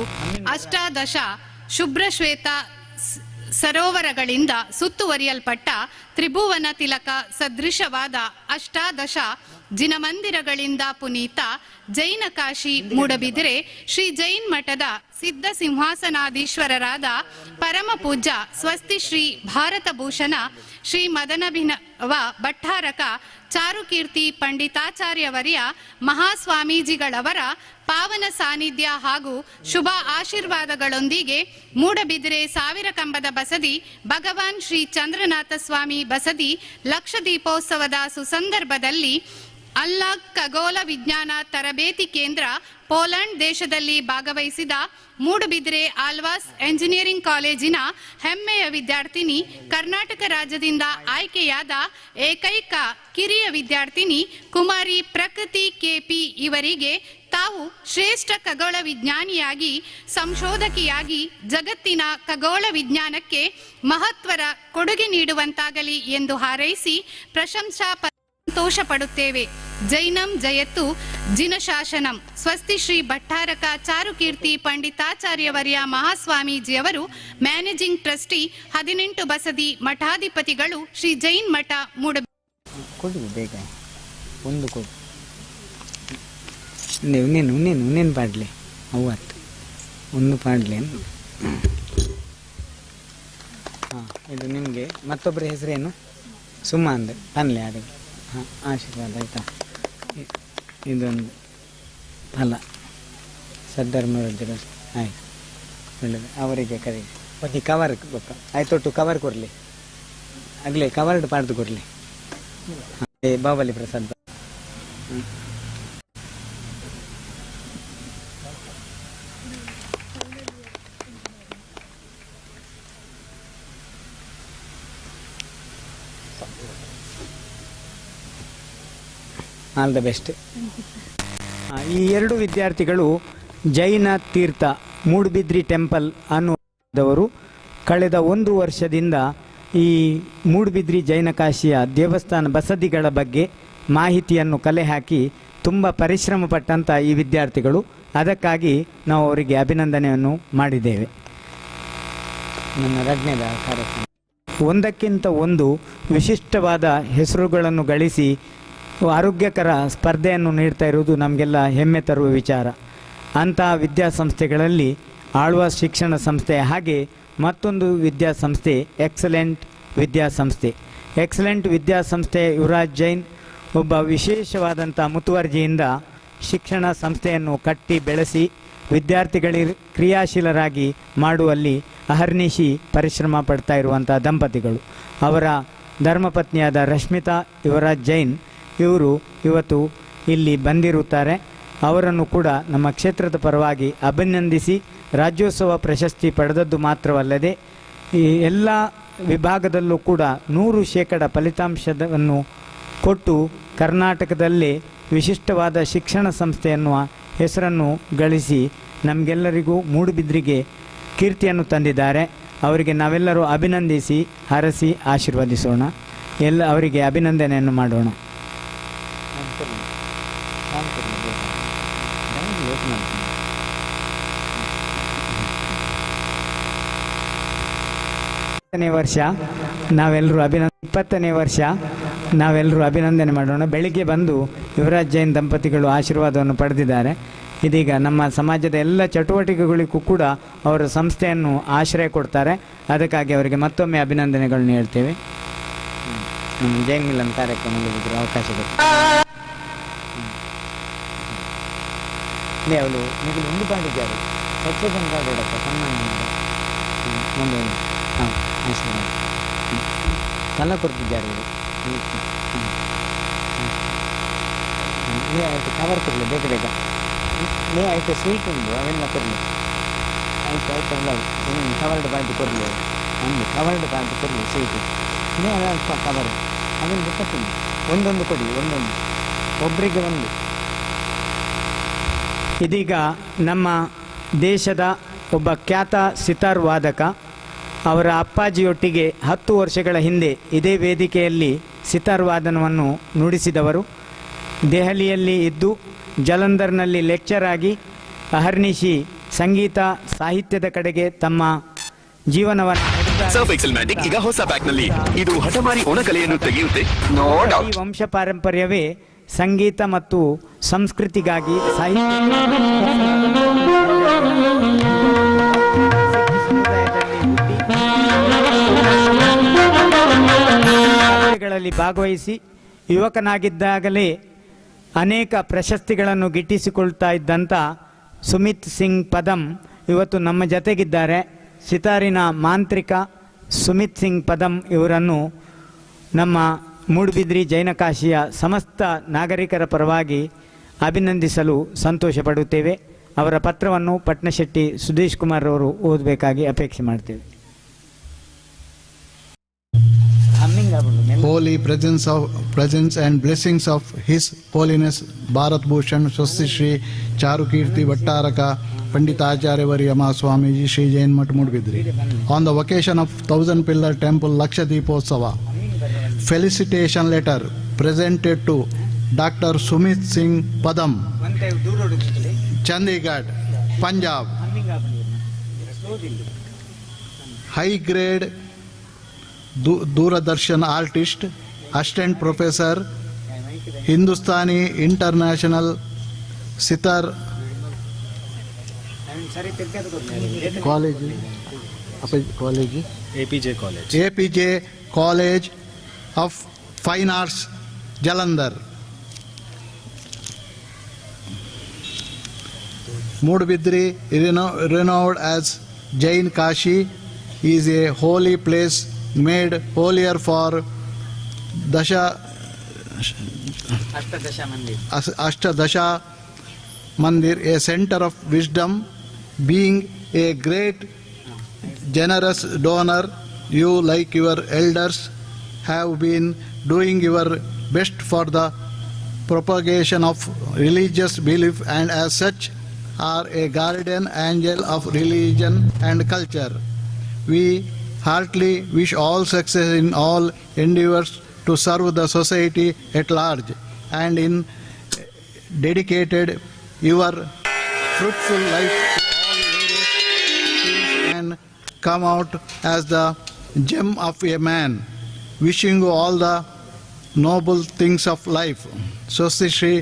ಅಷ್ಟಾದಶ ಶುಭ್ರಶ್ವೇತ ಸರೋವರಗಳಿಂದ ಸುತ್ತುವರಿಯಲ್ಪಟ್ಟ ತ್ರಿಭುವನ ತಿಲಕ ಸದೃಶವಾದ ಅಷ್ಟಾದಶ ಜಿನಮಂದಿರಗಳಿಂದ ಪುನೀತ ಜೈನ ಕಾಶಿ ಮೂಡಬಿದಿರೆ ಶ್ರೀ ಜೈನ್ ಮಠದ ಸಿದ್ಧ ಸಿಂಹಾಸನಾಧೀಶ್ವರರಾದ ಪರಮ ಪೂಜ್ಯ ಸ್ವಸ್ತಿ ಶ್ರೀ ಭಾರತ ಭೂಷಣ ಶ್ರೀ ಮದನಭಿನವ ಭಟ್ಟಾರಕ ಚಾರುಕೀರ್ತಿ ಪಂಡಿತಾಚಾರ್ಯವರ್ಯ ಮಹಾಸ್ವಾಮೀಜಿಗಳವರ ಪಾವನ ಸಾನ್ನಿಧ್ಯ ಹಾಗೂ ಶುಭ ಆಶೀರ್ವಾದಗಳೊಂದಿಗೆ ಮೂಡಬಿದಿರೆ ಸಾವಿರ ಕಂಬದ ಬಸದಿ ಭಗವಾನ್ ಶ್ರೀ ಚಂದ್ರನಾಥ ಸ್ವಾಮಿ ಬಸದಿ ಲಕ್ಷ ದೀಪೋತ್ಸವದ ಸುಸಂದರ್ಭದಲ್ಲಿ ಅಲ್ಲಾಹ್ ಖಗೋಳ ವಿಜ್ಞಾನ ತರಬೇತಿ ಕೇಂದ್ರ ಪೋಲೆಂಡ್ ದೇಶದಲ್ಲಿ ಭಾಗವಹಿಸಿದ ಮೂಡುಬಿದಿರೆ ಆಳ್ವಾಸ್ ಎಂಜಿನಿಯರಿಂಗ್ ಕಾಲೇಜಿನ ಹೆಮ್ಮೆಯ ವಿದ್ಯಾರ್ಥಿನಿ, ಕರ್ನಾಟಕ ರಾಜ್ಯದಿಂದ ಆಯ್ಕೆಯಾದ ಏಕೈಕ ಕಿರಿಯ ವಿದ್ಯಾರ್ಥಿನಿ ಕುಮಾರಿ ಪ್ರಕೃತಿ ಕೆಪಿ ಇವರಿಗೆ ತಾವು ಶ್ರೇಷ್ಠ ಖಗೋಳ ವಿಜ್ಞಾನಿಯಾಗಿ ಸಂಶೋಧಕಿಯಾಗಿ ಜಗತ್ತಿನ ಖಗೋಳ ವಿಜ್ಞಾನಕ್ಕೆ ಮಹತ್ವದ ಕೊಡುಗೆ ನೀಡುವಂತಾಗಲಿ ಎಂದು ಹಾರೈಸಿ ಸಂತೋಷ ಪಡುತ್ತೇವೆ. ಜೈನಂ ಜಯತ್ತು ಜಿನಶಾಸನಂ. ಸ್ವಸ್ತಿ ಶ್ರೀ ಭಟ್ಟಾರಕ ಚಾರುಕೀರ್ತಿ ಪಂಡಿತಾಚಾರ್ಯವರ್ಯ ಮಹಾಸ್ವಾಮೀಜಿಯವರು ಮ್ಯಾನೇಜಿಂಗ್ ಟ್ರಸ್ಟಿ 18 ಬಸದಿ ಮಠಾಧಿಪತಿಗಳು ಶ್ರೀ ಜೈನ್ ಮಠ ಮೂಡ. ಕೊಡು ಬೇಗ ಒಂದು ಕೊಡು. ನೀನು ಪಾಡ್ಲೆ ಅವತ್ತು ಒಂದು ಪಾಡ್ಲೆ. ಹಾಂ, ಇದು ನಿಮಗೆ ಮತ್ತೊಬ್ಬರ ಹೆಸರೇನು? ಸುಮ್ಮ ಅಂದೆ ಅನ್ಲೆ ಅದು. ಹಾಂ, ಆಶೀರ್ವಾದ ಆಯಿತಾ. ಇದೊಂದು ಫಲ ಸದ್ಧರ್ಮರಾಜ್ಯರ ಆಯ್ತು, ಒಳ್ಳೆಯದು. ಅವರಿಗೆ ಕರಿ ಒತ್ತಿ ಕವರ್ ಬೊಕ್ಕ ಆಯ್ತೊಟ್ಟು ಕವರ್ ಕೊಡಲಿ ಆಗಲೇ ಕವರ್ಡ್ ಪಾಡ್ದು ಕೊಡಲಿ. Babali Prasad. All the best. ಈ ಎರಡು ವಿದ್ಯಾರ್ಥಿಗಳು ಜೈನ ತೀರ್ಥ ಮೂಡುಬಿದ್ರಿ ಟೆಂಪಲ್ ಅನ್ನುವವರು ಕಳೆದ 1 ವರ್ಷದಿಂದ ಈ ಮೂಡುಬಿದ್ರಿ ಜೈನಕಾಶಿಯ ದೇವಸ್ಥಾನ ಬಸದಿಗಳ ಬಗ್ಗೆ ಮಾಹಿತಿಯನ್ನು ಕಲೆ ಹಾಕಿ ತುಂಬ ಪರಿಶ್ರಮ ಪಟ್ಟಂಥ ಈ ವಿದ್ಯಾರ್ಥಿಗಳು. ಅದಕ್ಕಾಗಿ ನಾವು ಅವರಿಗೆ ಅಭಿನಂದನೆಯನ್ನು ಮಾಡಿದ್ದೇವೆ. ನನ್ನ 2ನೇದ ಕಾರ್ಯಕ್ರಮ ಒಂದಕ್ಕಿಂತ ಒಂದು ವಿಶಿಷ್ಟವಾದ ಹೆಸರುಗಳನ್ನು ಗಳಿಸಿ ಆರೋಗ್ಯಕರ ಸ್ಪರ್ಧೆಯನ್ನು ನೀಡ್ತಾ ಇರುವುದು ನಮಗೆಲ್ಲ ಹೆಮ್ಮೆ ತರುವ ವಿಚಾರ. ಅಂತಹ ವಿದ್ಯಾಸಂಸ್ಥೆಗಳಲ್ಲಿ ಆಳ್ವಾಸ್ ಶಿಕ್ಷಣ ಸಂಸ್ಥೆ, ಹಾಗೆ ಮತ್ತೊಂದು ವಿದ್ಯಾಸಂಸ್ಥೆ ಎಕ್ಸಲೆಂಟ್ ವಿದ್ಯಾಸಂಸ್ಥೆ. ಎಕ್ಸಲೆಂಟ್ ವಿದ್ಯಾಸಂಸ್ಥೆ ಯುವರಾಜ್ ಜೈನ್ ಒಬ್ಬ ವಿಶೇಷವಾದಂಥ ಮುತುವರ್ಜಿಯಿಂದ ಶಿಕ್ಷಣ ಸಂಸ್ಥೆಯನ್ನು ಕಟ್ಟಿ ಬೆಳೆಸಿ ವಿದ್ಯಾರ್ಥಿಗಳಿಗೆ ಕ್ರಿಯಾಶೀಲರಾಗಿ ಮಾಡುವಲ್ಲಿ ಅಹರ್ನಿಶಿ ಪರಿಶ್ರಮ ಪಡ್ತಾ ಇರುವಂಥ ದಂಪತಿಗಳು. ಅವರ ಧರ್ಮಪತ್ನಿಯಾದ ರಶ್ಮಿತಾ ಯುವರಾಜ್ ಜೈನ್ ಇವರು ಇವತ್ತು ಇಲ್ಲಿ ಬಂದಿರುತ್ತಾರೆ. ಅವರನ್ನು ಕೂಡ ನಮ್ಮ ಕ್ಷೇತ್ರದ ಪರವಾಗಿ ಅಭಿನಂದಿಸಿ ರಾಜ್ಯೋತ್ಸವ ಪ್ರಶಸ್ತಿ ಪಡೆದದ್ದು ಮಾತ್ರವಲ್ಲದೆ ಈ ಎಲ್ಲ ವಿಭಾಗದಲ್ಲೂ ಕೂಡ 100% ಫಲಿತಾಂಶವನ್ನು ಕೊಟ್ಟು ಕರ್ನಾಟಕದಲ್ಲೇ ವಿಶಿಷ್ಟವಾದ ಶಿಕ್ಷಣ ಸಂಸ್ಥೆ ಎನ್ನುವ ಹೆಸರನ್ನು ಗಳಿಸಿ ನಮಗೆಲ್ಲರಿಗೂ ಮೂಡುಬಿದ್ರಿಗೆ ಕೀರ್ತಿಯನ್ನು ತಂದಿದ್ದಾರೆ. ಅವರಿಗೆ ನಾವೆಲ್ಲರೂ ಅಭಿನಂದಿಸಿ ಹರಸಿ ಆಶೀರ್ವದಿಸೋಣ. ಅವರಿಗೆ ಅಭಿನಂದನೆಯನ್ನು ಮಾಡೋಣ. 20ನೇ ವರ್ಷ ನಾವೆಲ್ಲರೂ ಅಭಿನಂದನೆ ಮಾಡೋಣ. ಬೆಳಿಗ್ಗೆ ಬಂದು ಯುವರಾಜ್ ಜೈನ್ ದಂಪತಿಗಳು ಆಶೀರ್ವಾದವನ್ನು ಪಡೆದಿದ್ದಾರೆ. ಇದೀಗ ನಮ್ಮ ಸಮಾಜದ ಎಲ್ಲ ಚಟುವಟಿಕೆಗಳಿಗೂ ಕೂಡ ಅವರ ಸಂಸ್ಥೆಯನ್ನು ಆಶ್ರಯ ಕೊಡ್ತಾರೆ. ಅದಕ್ಕಾಗಿ ಅವರಿಗೆ ಮತ್ತೊಮ್ಮೆ ಅಭಿನಂದನೆಗಳನ್ನು ಹೇಳ್ತೇವೆ. ಜೈನ್ ಮಿಲನ್ ಕಾರ್ಯಕ್ರಮದಲ್ಲಿ ಅವಕಾಶ ಅವಳು ನಿಮಗೆ ಒಂದು ಪಾಡಿದ್ದಾರೆ ಸತ್ಯಜನ್ ಕಾಡೋಡಪ್ಪ ಸನ್ಮಾನ ಒಂದು ಹಾಂ ಆಶೀರ್ವಾದ ಸಲ ಕೊಡ್ತಿದ್ದಾರೆ ಇವರು. ಆಯಿತು ಕವರ್ ಕೊಡಲಿ ಬೇಗ ಆಯಿತು ಸ್ವೀಟ್ ಉಂಟು ಅವೆಲ್ಲ ಕೊಡಲಿ ಆಯಿತು ಅಲ್ಲ ಕವರ್ಡ್ ಬಾಯ್ದು ಕೊಡಲಿ ಒಂದು ಕವರ್ಡ್ ಬಾಯ್ದು ಕೊಡಲಿ ಸ್ವೀಟು ಅಲ್ಪ ಕವರ್ ಅದನ್ನು ಬಿಟ್ಟಿಲ್ಲ ಒಂದೊಂದು ಕೊಡಿ ಒಂದೊಂದು ಒಬ್ಬರಿಗೆ ಒಂದು. ಇದೀಗ ನಮ್ಮ ದೇಶದ ಒಬ್ಬ ಖ್ಯಾತ ಸಿತಾರ್ ವಾದಕ ಅವರ ಅಪ್ಪಾಜಿಯೊಟ್ಟಿಗೆ 10 ವರ್ಷಗಳ ಹಿಂದೆ ಇದೇ ವೇದಿಕೆಯಲ್ಲಿ ಸಿತಾರ್ ವಾದನವನ್ನು ನುಡಿಸಿದವರು. ದೆಹಲಿಯಲ್ಲಿ ಇದ್ದು ಜಲಂಧರ್ನಲ್ಲಿ ಲೆಕ್ಚರ್ ಆಗಿ ಅಹರ್ನಿಶಿ ಸಂಗೀತ ಸಾಹಿತ್ಯದ ಕಡೆಗೆ ತಮ್ಮ ಜೀವನವನ್ನು ಈಗ ಹೊಸ ಪ್ಯಾಕ್ನಲ್ಲಿ ಇದು ಹಠಮಾರಿ ಒಣಕಲೆಯನ್ನು ತೆಗೆಯುತ್ತೆ. ಈ ವಂಶ ಪಾರಂಪರ್ಯವೇ ಸಂಗೀತ ಮತ್ತು ಸಂಸ್ಕೃತಿಗಾಗಿ ಸಾಹಿತ್ಯಗಳಲ್ಲಿ ಭಾಗವಹಿಸಿ ಯುವಕನಾಗಿದ್ದಾಗಲೇ ಅನೇಕ ಪ್ರಶಸ್ತಿಗಳನ್ನು ಗಿಟ್ಟಿಸಿಕೊಳ್ತಾ ಇದ್ದಂಥ ಸುಮಿತ್ ಸಿಂಗ್ ಪದಂ ಇವತ್ತು ನಮ್ಮ ಜೊತೆಗಿದ್ದಾರೆ. ಸಿತಾರಿನ ಮಾಂತ್ರಿಕ ಸುಮಿತ್ ಸಿಂಗ್ ಪದಂ ಇವರನ್ನು ನಮ್ಮ ಮೂಡುಬಿದ್ರಿ ಜೈನಕಾಶಿಯ ಸಮಸ್ತ ನಾಗರಿಕರ ಪರವಾಗಿ ಅಭಿನಂದಿಸಲು ಸಂತೋಷ ಪಡುತ್ತೇವೆ. ಅವರ ಪತ್ರವನ್ನು ಪಟ್ನಶೆಟ್ಟಿ ಸುದೇಶ್ ಕುಮಾರ್ ಅವರು ಓದಬೇಕಾಗಿ ಅಪೇಕ್ಷೆ ಮಾಡ್ತೇವೆ. Holy presence and blessings of His Holiness Bharat Bhushan Swasti Shri Charukirti Bhattaraka Panditacharya Varyama Swamiji Shri Jain Math Mudbidri on the occasion of 1000 Pillar Temple Lakshadweepotsava. Felicitation letter presented to Dr. Sumit Singh Padam, Chandigarh, Punjab. High grade Doordarshan artist, assistant professor, Hindustani International Sitar College, APJ College of Fine Arts, Jalandhar. Mudbidri, renowned as Jain Kashi, is a holy place made holier for Ashtadasha Mandir, a center of wisdom. Being a great generous donor, you like your elders have been doing your best for the propagation of religious belief and as such are a guardian angel of religion and culture. We heartily wish all success in all endeavors to serve the society at large and in dedicated your fruitful life to all various fields and come out as the gem of a man. Wishing you all the noble things of life. Swasti Shri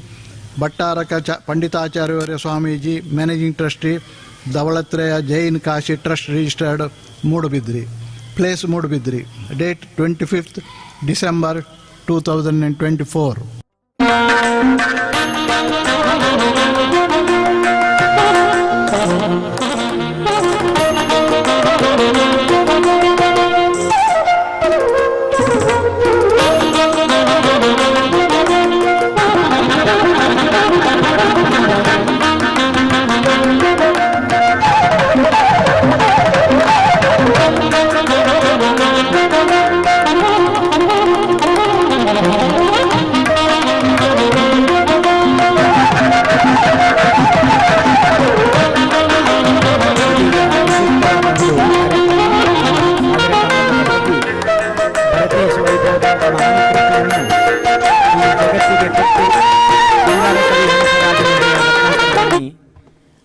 Bhattaraka Panditacharya Swamiji, Managing Trustee, Davalatreya Jain Kashi Trust Registered, Mudbidri. Place Mudbidri. Date 25th December 2024.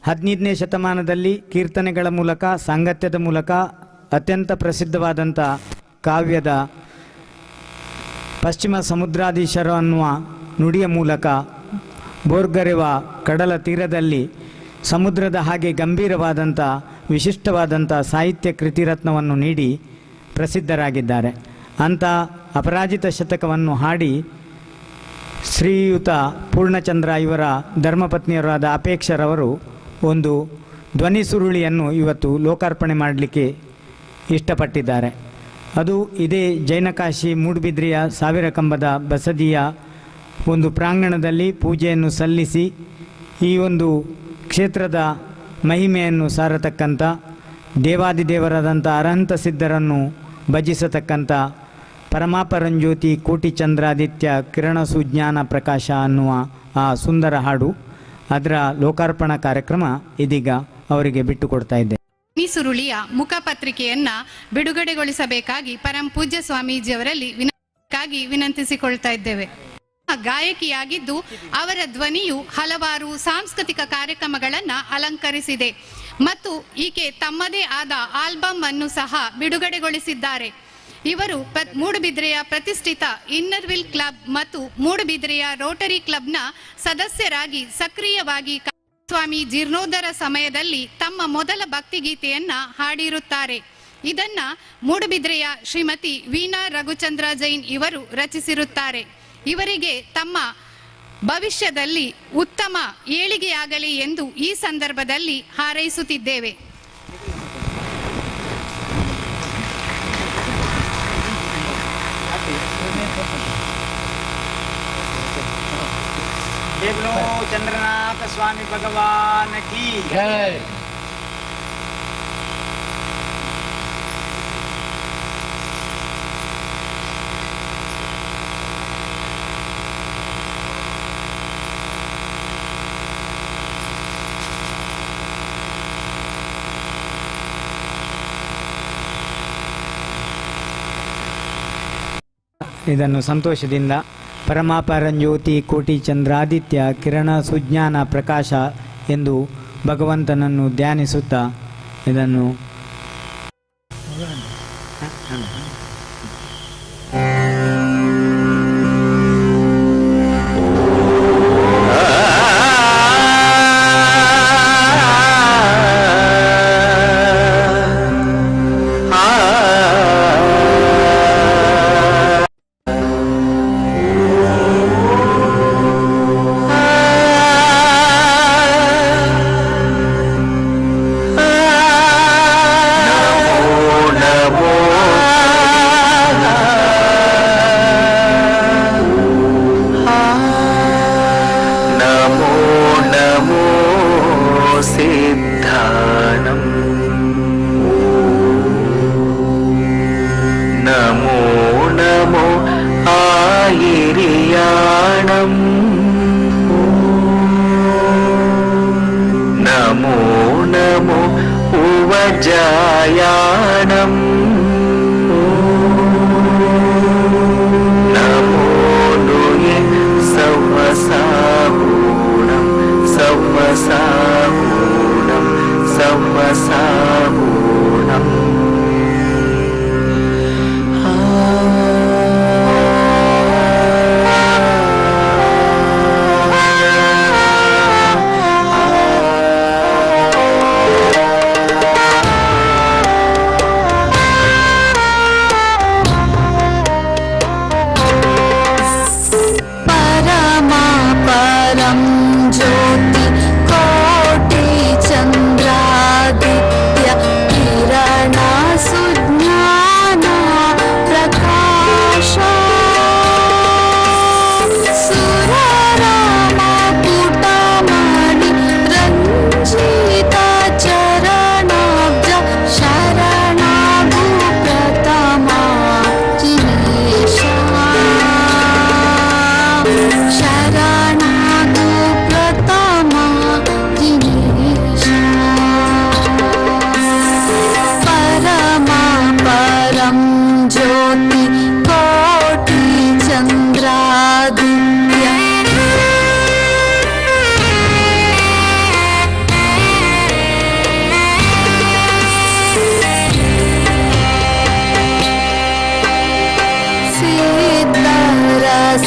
ಹದಿನೈದನೇ ಶತಮಾನದಲ್ಲಿ ಕೀರ್ತನೆಗಳ ಮೂಲಕ ಸಾಂಗತ್ಯದ ಮೂಲಕ ಅತ್ಯಂತ ಪ್ರಸಿದ್ಧವಾದಂಥ ಕಾವ್ಯದ ಪಶ್ಚಿಮ ಸಮುದ್ರಾಧೀಶರು ಅನ್ನುವ ನುಡಿಯ ಮೂಲಕ ಬೋರ್ಗರೆವ ಕಡಲ ತೀರದಲ್ಲಿ ಸಮುದ್ರದ ಹಾಗೆ ಗಂಭೀರವಾದಂಥ ವಿಶಿಷ್ಟವಾದಂಥ ಸಾಹಿತ್ಯ ಕೃತಿರತ್ನವನ್ನು ನೀಡಿ ಪ್ರಸಿದ್ಧರಾಗಿದ್ದಾರೆ. ಅಂಥ ಅಪರಾಜಿತ ಶತಕವನ್ನು ಹಾಡಿ ಶ್ರೀಯುತ ಪೂರ್ಣಚಂದ್ರ ಇವರ ಧರ್ಮಪತ್ನಿಯರಾದ ಅಪೇಕ್ಷರವರು ಒಂದು ಧ್ವನಿ ಸುರುಳಿಯನ್ನು ಇವತ್ತು ಲೋಕಾರ್ಪಣೆ ಮಾಡಲಿಕ್ಕೆ ಇಷ್ಟಪಟ್ಟಿದ್ದಾರೆ. ಅದು ಇದೇ ಜೈನಕಾಶಿ ಮೂಡುಬಿದ್ರೆಯ ಸಾವಿರ ಕಂಬದ ಬಸದಿಯ ಒಂದು ಪ್ರಾಂಗಣದಲ್ಲಿ ಪೂಜೆಯನ್ನು ಸಲ್ಲಿಸಿ ಈ ಒಂದು ಕ್ಷೇತ್ರದ ಮಹಿಮೆಯನ್ನು ಸಾರತಕ್ಕಂಥ ದೇವಾದಿದೇವರಾದಂಥ ಅರಹಂತ ಸಿದ್ಧರನ್ನು ಭಜಿಸತಕ್ಕಂಥ ಪರಮಾಪರಂಜ್ಯೋತಿ ಕೋಟಿ ಚಂದ್ರಾದಿತ್ಯ ಕಿರಣ ಸುಜ್ಞಾನ ಪ್ರಕಾಶ ಅನ್ನುವ ಆ ಸುಂದರ ಹಾಡು, ಅದರ ಲೋಕಾರ್ಪಣಾ ಕಾರ್ಯಕ್ರಮ ಇದೀಗ ಅವರಿಗೆ ಬಿಟ್ಟುಕೊಡ್ತಾ ಇದ್ದೆ. ಈ ಸುರುಳಿಯ ಮುಖಪತ್ರಿಕೆಯನ್ನ ಬಿಡುಗಡೆಗೊಳಿಸಬೇಕಾಗಿ ಪರಂ ಪೂಜ್ಯ ಸ್ವಾಮೀಜಿಯವರಲ್ಲಿ ವಿನಂತಿಸಿಕೊಳ್ತಾ ಇದ್ದೇವೆ. ಗಾಯಕಿಯಾಗಿದ್ದು ಅವರ ಧ್ವನಿಯು ಹಲವಾರು ಸಾಂಸ್ಕೃತಿಕ ಕಾರ್ಯಕ್ರಮಗಳನ್ನು ಅಲಂಕರಿಸಿದೆ ಮತ್ತು ಈಕೆ ತಮ್ಮದೇ ಆದ ಆಲ್ಬಮ್ ಅನ್ನು ಸಹ ಬಿಡುಗಡೆಗೊಳಿಸಿದ್ದಾರೆ. ಇವರು ಮೂಡುಬಿದ್ರೆಯ ಪ್ರತಿಷ್ಠಿತ ಇನ್ನರ್ವಿಲ್ ಕ್ಲಬ್ ಮತ್ತು ಮೂಡುಬಿದ್ರೆಯ ರೋಟರಿ ಕ್ಲಬ್ನ ಸದಸ್ಯರಾಗಿ ಸಕ್ರಿಯವಾಗಿ ಸ್ವಾಮಿ ಜೀರ್ಣೋದ್ಧಾರ ಸಮಯದಲ್ಲಿ ತಮ್ಮ ಮೊದಲ ಭಕ್ತಿಗೀತೆಯನ್ನ ಹಾಡಿರುತ್ತಾರೆ. ಇದನ್ನ ಮೂಡುಬಿದ್ರೆಯ ಶ್ರೀಮತಿ ವೀಣಾ ರಘುಚಂದ್ರ ಜೈನ್ ಇವರು ರಚಿಸಿರುತ್ತಾರೆ. ಇವರಿಗೆ ತಮ್ಮ ಭವಿಷ್ಯದಲ್ಲಿ ಉತ್ತಮ ಏಳಿಗೆಯಾಗಲಿ ಎಂದು ಈ ಸಂದರ್ಭದಲ್ಲಿ ಹಾರೈಸುತ್ತಿದ್ದೇವೆ. ಚಂದ್ರನಾಥ ಸ್ವಾಮಿ ಭಗವಾನ ಕೀ ಜೈ. ಇದನ್ನು ಸಂತೋಷದಿಂದ ಪರಮಾಪರಂಜ್ಯೋತಿ ಕೋಟಿ ಚಂದ್ರಾದಿತ್ಯ ಕಿರಣ ಸುಜ್ಞಾನ ಪ್ರಕಾಶ ಎಂದು ಭಗವಂತನನ್ನು ಧ್ಯಾನಿಸುತ್ತಾ ಇದನ್ನು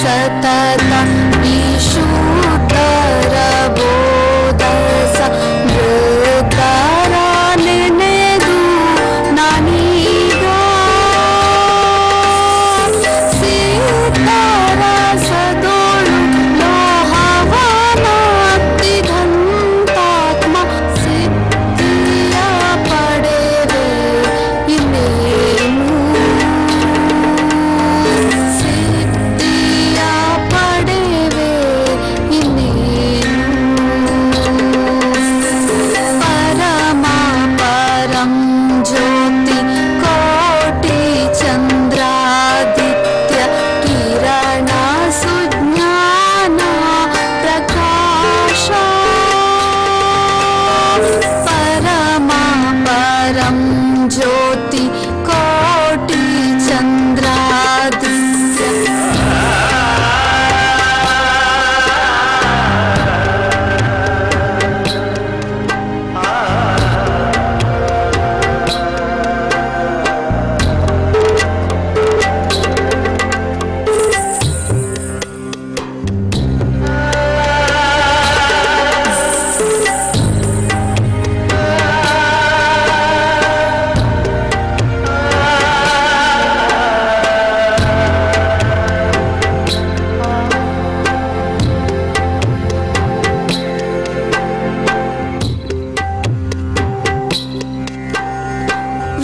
ಸತತ ವಿಶುದ್ಧರ ಬೋಧಸ ಮೃತರ ನೆನೆದು ನಾನೀಗ ಸಿದ್ಧರ ಸದೋಳು ಲೋಹವನಾತ್ತಿದಂತಾತ್ಮ ಸಿದ್ಧಿಯ ಪಡೆವೆ ಇನ್ನೇನು ಸಿದ್ಧಿಯ ಪಡೆವೆ ಇನ್ನೇನು ಪರಮ ಪರಂ ಜ್ಯೋತಿ ಕೋಟಿ ಚಂದ್ರಾದಿತ್ಯ ಕಿರಣ ಸುಜ್ಞಾನ ಪ್ರಕಾಶ ಪರಮ ಪರಂ ಜ್ಯೋತಿ ಕೋಟಿ ಚಂದ್ರಾದಿತ್ಯ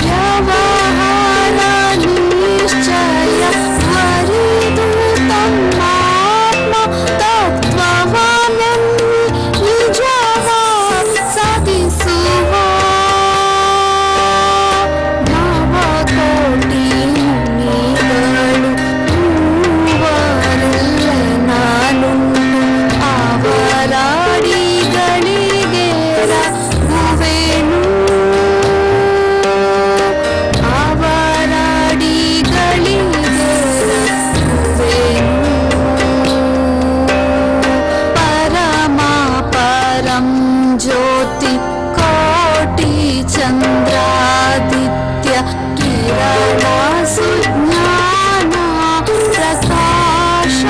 ವ್ಯವಹಾರ ನಿಶ್ಚಯ ಹರಿದು ತನ್ನಾತ್ಮ ತತ್ವವನೆಲ್ಲಿ ನಿಜವ ಸಾಧಿಸುವ ನವಕೋಟಿ ಮುನಿಗಳು ಮೂವರಿಲ್ಲ ನಾನುಂಟು ಅವರಾಡಿಗಳಿಗೆ ರಘುವೆನು ಅವರಾಡಿಗಳಿಗೆ ರಘುವೆನು ಪರಮ ಪರಂ ಜ್ಯೋತಿ ಕೋಟಿ ಚಂದ್ರಾದಿತ್ಯ ಕಿರಣ ಸುಜ್ಞಾನ ಪ್ರಕಾಶ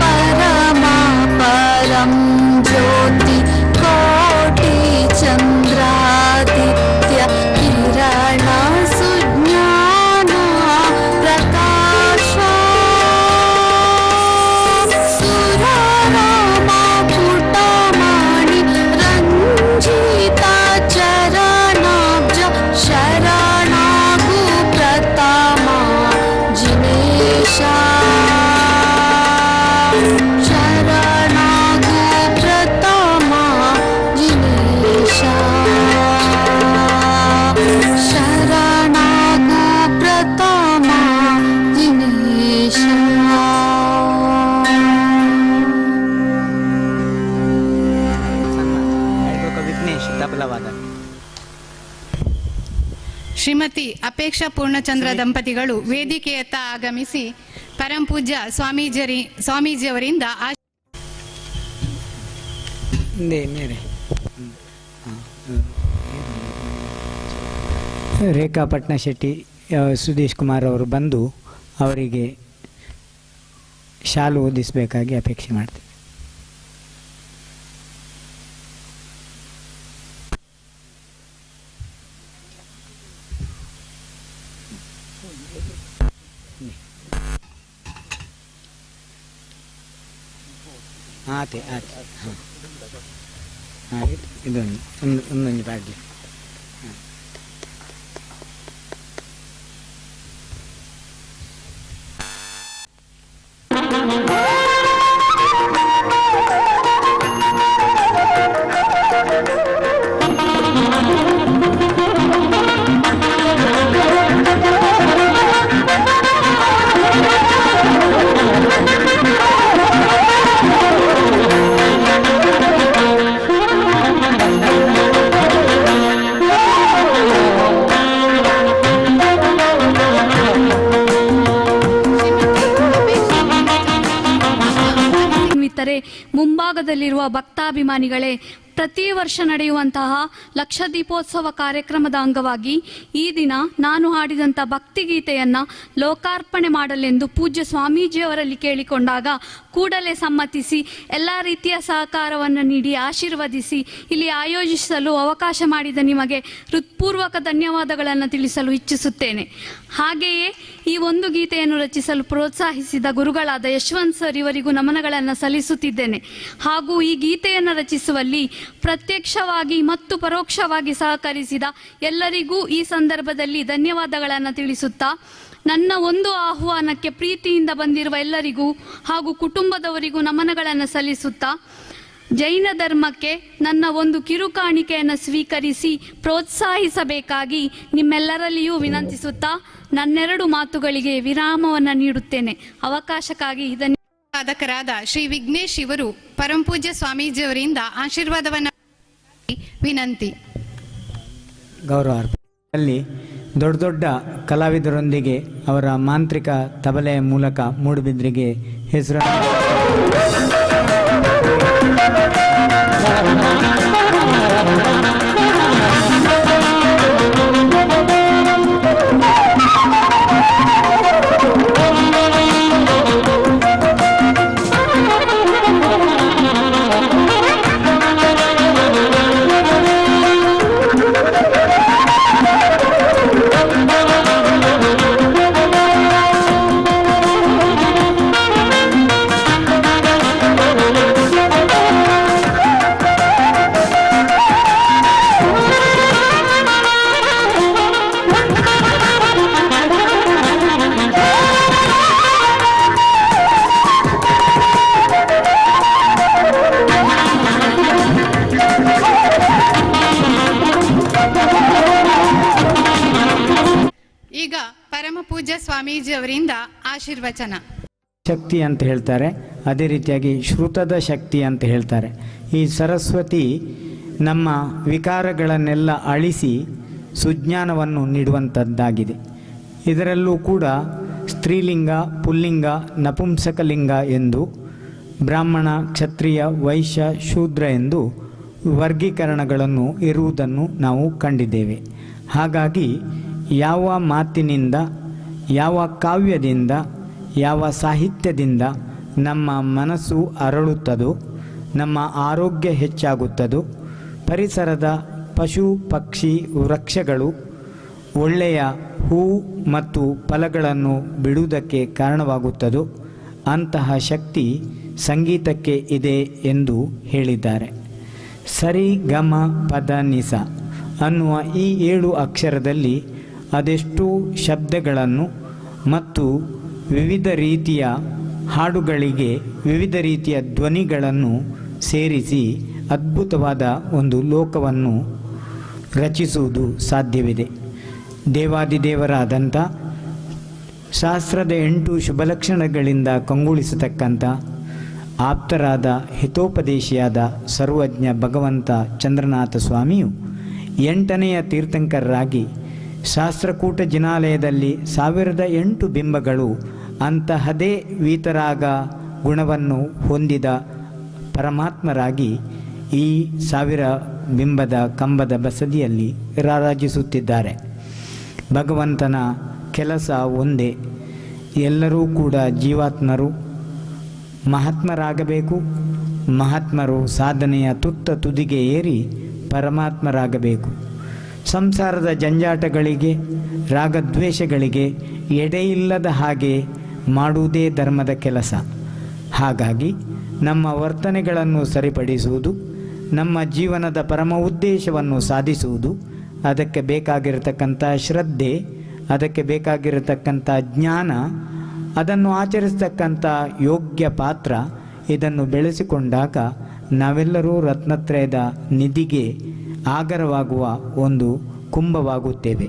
ಪರಮ ಪರಂ ಜ್ಯೋತಿ ಕೋಟಿ ಚಂದ್ರಾದಿತ್ಯ ಕಿರಣ ಸುಜ್ಞಾನ ಪ್ರಕಾಶ ಸುರರಾಮ ಪುಟಮಣಿ ರಂಜಿತ ಚರಣಾಬ್ಜ ಶರಣಾಗು ಪ್ರಥಮ ಜಿನೇಶ ಶರಣಾಗು ಪ್ರಥಮ ಜಿನೇಶ ಶರಣಾಗು ಪ್ರಥಮ ಜಿನೇಶ ವಿಘ್ನೇಶ್ ತಬಲವಾದ. ಶ್ರೀಮತಿ ಅಪೇಕ್ಷಾ ಪೂರ್ಣಚಂದ್ರ ದಂಪತಿಗಳು ವೇದಿಕೆಯತ್ತ ಆಗಮಿಸಿ ಪರಂಪೂಜ್ಯ ಸ್ವಾಮೀಜಿಯವರಿಂದ ಹಿಂದೆ ಮೇರೆ ರೇಖಾ ಪಟ್ನಶೆಟ್ಟಿ ಸುದೇಶ್ ಕುಮಾರ್ ಅವರು ಬಂದು ಅವರಿಗೆ ಶಾಲು ಓದಿಸಬೇಕಾಗಿ ಅಪೇಕ್ಷೆ ಮಾಡ್ತೇವೆ. ಆತೆ ಆತೆ ಹಾಂ ಇದೊಂದು ಒಂದೊಂದು ಬಾಡ್ಲಿ. ಕರ್ನಾಟಕದಲ್ಲಿರುವ ಭಕ್ತಾಭಿಮಾನಿಗಳೇ, ಪ್ರತಿ ವರ್ಷ ನಡೆಯುವಂತಹ ಲಕ್ಷ ದೀಪೋತ್ಸವ ಕಾರ್ಯಕ್ರಮದ ಅಂಗವಾಗಿ ಈ ದಿನ ನಾನು ಹಾಡಿದಂಥ ಭಕ್ತಿಗೀತೆಯನ್ನು ಲೋಕಾರ್ಪಣೆ ಮಾಡಲೆಂದು ಪೂಜ್ಯ ಸ್ವಾಮೀಜಿಯವರಲ್ಲಿ ಕೇಳಿಕೊಂಡಾಗ ಕೂಡಲೇ ಸಮ್ಮತಿಸಿ ಎಲ್ಲ ರೀತಿಯ ಸಹಕಾರವನ್ನು ನೀಡಿ ಆಶೀರ್ವದಿಸಿ ಇಲ್ಲಿ ಆಯೋಜಿಸಲು ಅವಕಾಶ ಮಾಡಿದ ನಿಮಗೆ ಹೃತ್ಪೂರ್ವಕ ಧನ್ಯವಾದಗಳನ್ನು ತಿಳಿಸಲು ಇಚ್ಛಿಸುತ್ತೇನೆ. ಹಾಗೆಯೇ ಈ ಒಂದು ಗೀತೆಯನ್ನು ರಚಿಸಲು ಪ್ರೋತ್ಸಾಹಿಸಿದ ಗುರುಗಳಾದ ಯಶವಂತ್ ಸರ್ ಇವರಿಗೂ ನಮನಗಳನ್ನು ಸಲ್ಲಿಸುತ್ತಿದ್ದೇನೆ. ಹಾಗೂ ಈ ಗೀತೆಯನ್ನು ರಚಿಸುವಲ್ಲಿ ಪ್ರತ್ಯಕ್ಷವಾಗಿ ಮತ್ತು ಪರೋಕ್ಷವಾಗಿ ಸಹಕರಿಸಿದ ಎಲ್ಲರಿಗೂ ಈ ಸಂದರ್ಭದಲ್ಲಿ ಧನ್ಯವಾದಗಳನ್ನು ತಿಳಿಸುತ್ತಾ, ನನ್ನ ಒಂದು ಆಹ್ವಾನಕ್ಕೆ ಪ್ರೀತಿಯಿಂದ ಬಂದಿರುವ ಎಲ್ಲರಿಗೂ ಹಾಗೂ ಕುಟುಂಬದವರಿಗೂ ನಮನಗಳನ್ನು ಸಲ್ಲಿಸುತ್ತಾ, ಜೈನ ಧರ್ಮಕ್ಕೆ ನನ್ನ ಒಂದು ಕಿರುಕಾಣಿಕೆಯನ್ನು ಸ್ವೀಕರಿಸಿ ಪ್ರೋತ್ಸಾಹಿಸಬೇಕಾಗಿ ನಿಮ್ಮೆಲ್ಲರಲ್ಲಿಯೂ ವಿನಂತಿಸುತ್ತಾ ನನ್ನೆರಡು ಮಾತುಗಳಿಗೆ ವಿರಾಮವನ್ನು ನೀಡುತ್ತೇನೆ. ಅವಕಾಶಕ್ಕಾಗಿ ಸಾಧಕರಾದ ಶ್ರೀ ವಿಘ್ನೇಶ್ ಇವರು ಪರಮಪೂಜ್ಯ ಸ್ವಾಮೀಜಿಯವರಿಂದ ಆಶೀರ್ವಾದವನ್ನು ವಿನಂತಿ. ಗೌರವ ಅಲ್ಲಿ ದೊಡ್ಡ ದೊಡ್ಡ ಕಲಾವಿದರೊಂದಿಗೆ ಅವರ ಮಾಂತ್ರಿಕ ತಬಲೆಯ ಮೂಲಕ ಮೂಡುಬಿದ್ರಿಗೆ ಹೆಸರು ಈಗ ಪರಮಪೂಜ್ಯ ಸ್ವಾಮೀಜಿಯವರಿಂದ ಆಶೀರ್ವಚನ. ಶಕ್ತಿ ಅಂತ ಹೇಳ್ತಾರೆ, ಅದೇ ರೀತಿಯಾಗಿ ಶ್ರುತದ ಶಕ್ತಿ ಅಂತ ಹೇಳ್ತಾರೆ. ಈ ಸರಸ್ವತಿ ನಮ್ಮ ವಿಕಾರಗಳನ್ನೆಲ್ಲ ಅಳಿಸಿ ಸುಜ್ಞಾನವನ್ನು ನೀಡುವಂಥದ್ದಾಗಿದೆ. ಇದರಲ್ಲೂ ಕೂಡ ಸ್ತ್ರೀಲಿಂಗ, ಪುಲ್ಲಿಂಗ, ನಪುಂಸಕಲಿಂಗ ಎಂದು ಬ್ರಾಹ್ಮಣ, ಕ್ಷತ್ರಿಯ, ವೈಶ್ಯ, ಶೂದ್ರ ಎಂದು ವರ್ಗೀಕರಣಗಳನ್ನು ಇರುವುದನ್ನು ನಾವು ಕಂಡಿದ್ದೇವೆ. ಹಾಗಾಗಿ ಯಾವ ಮಾತಿನಿಂದ, ಯಾವ ಕಾವ್ಯದಿಂದ, ಯಾವ ಸಾಹಿತ್ಯದಿಂದ ನಮ್ಮ ಮನಸ್ಸು ಅರಳುತ್ತದೋ, ನಮ್ಮ ಆರೋಗ್ಯ ಹೆಚ್ಚಾಗುತ್ತದೋ, ಪರಿಸರದ ಪಶು ಪಕ್ಷಿ ವೃಕ್ಷಗಳು ಒಳ್ಳೆಯ ಹೂ ಮತ್ತು ಫಲಗಳನ್ನು ಬಿಡುವುದಕ್ಕೆ ಕಾರಣವಾಗುತ್ತದೋ ಅಂತಹ ಶಕ್ತಿ ಸಂಗೀತಕ್ಕೆ ಇದೆ ಎಂದು ಹೇಳಿದ್ದಾರೆ. ಸರಿ ಗಮ ಪದ ನಿಸ ಅನ್ನುವ ಈ 7 ಅಕ್ಷರದಲ್ಲಿ ಅದೆಷ್ಟೋ ಶಬ್ದಗಳನ್ನು ಮತ್ತು ವಿವಿಧ ರೀತಿಯ ಹಾಡುಗಳಿಗೆ ವಿವಿಧ ರೀತಿಯ ಧ್ವನಿಗಳನ್ನು ಸೇರಿಸಿ ಅದ್ಭುತವಾದ ಒಂದು ಲೋಕವನ್ನು ರಚಿಸುವುದು ಸಾಧ್ಯವಿದೆ. ದೇವಾದಿದೇವರಾದಂಥ ಶಾಸ್ತ್ರದ 8 ಶುಭಲಕ್ಷಣಗಳಿಂದ ಕಂಗೊಳಿಸತಕ್ಕಂಥ ಆಪ್ತರಾದ ಹಿತೋಪದೇಶಿಯಾದ ಸರ್ವಜ್ಞ ಭಗವಂತ ಚಂದ್ರನಾಥ ಸ್ವಾಮಿಯು 8ನೆಯ ತೀರ್ಥಂಕರರಾಗಿ ಶಾಸ್ತ್ರಕೂಟ ಜಿನಾಲಯದಲ್ಲಿ 1008 ಬಿಂಬಗಳು ಅಂತಹದೇ ವೀತರಾಗ ಗುಣವನ್ನು ಹೊಂದಿದ ಪರಮಾತ್ಮರಾಗಿ ಈ 1000 ಬಿಂಬದ ಕಂಬದ ಬಸದಿಯಲ್ಲಿ ರಾರಾಜಿಸುತ್ತಿದ್ದಾರೆ. ಭಗವಂತನ ಕೆಲಸ ಒಂದೇ. ಎಲ್ಲರೂ ಕೂಡ ಜೀವಾತ್ಮರು ಮಹಾತ್ಮರಾಗಬೇಕು. ಮಹಾತ್ಮರು ಸಾಧನೆಯ ತುತ್ತ ತುದಿಗೆ ಏರಿ ಪರಮಾತ್ಮರಾಗಬೇಕು. ಸಂಸಾರದ ಜಂಜಾಟಗಳಿಗೆ, ರಾಗದ್ವೇಷಗಳಿಗೆ ಎಡೆಯಿಲ್ಲದ ಹಾಗೆ ಮಾಡುವುದೇ ಧರ್ಮದ ಕೆಲಸ. ಹಾಗಾಗಿ ನಮ್ಮ ವರ್ತನೆಗಳನ್ನು ಸರಿಪಡಿಸುವುದು, ನಮ್ಮ ಜೀವನದ ಪರಮ ಉದ್ದೇಶವನ್ನು ಸಾಧಿಸುವುದು, ಅದಕ್ಕೆ ಬೇಕಾಗಿರತಕ್ಕಂಥ ಶ್ರದ್ಧೆ, ಅದಕ್ಕೆ ಬೇಕಾಗಿರತಕ್ಕಂಥ ಜ್ಞಾನ, ಅದನ್ನು ಆಚರಿಸ್ತಕ್ಕಂಥ ಯೋಗ್ಯ ಪಾತ್ರ, ಇದನ್ನು ಬೆಳೆಸಿಕೊಂಡಾಗ ನಾವೆಲ್ಲರೂ ರತ್ನತ್ರಯದ ನಿಧಿಗೆ ಆಗರವಾಗುವ ಒಂದು ಕುಂಭವಾಗುತ್ತೇವೆ.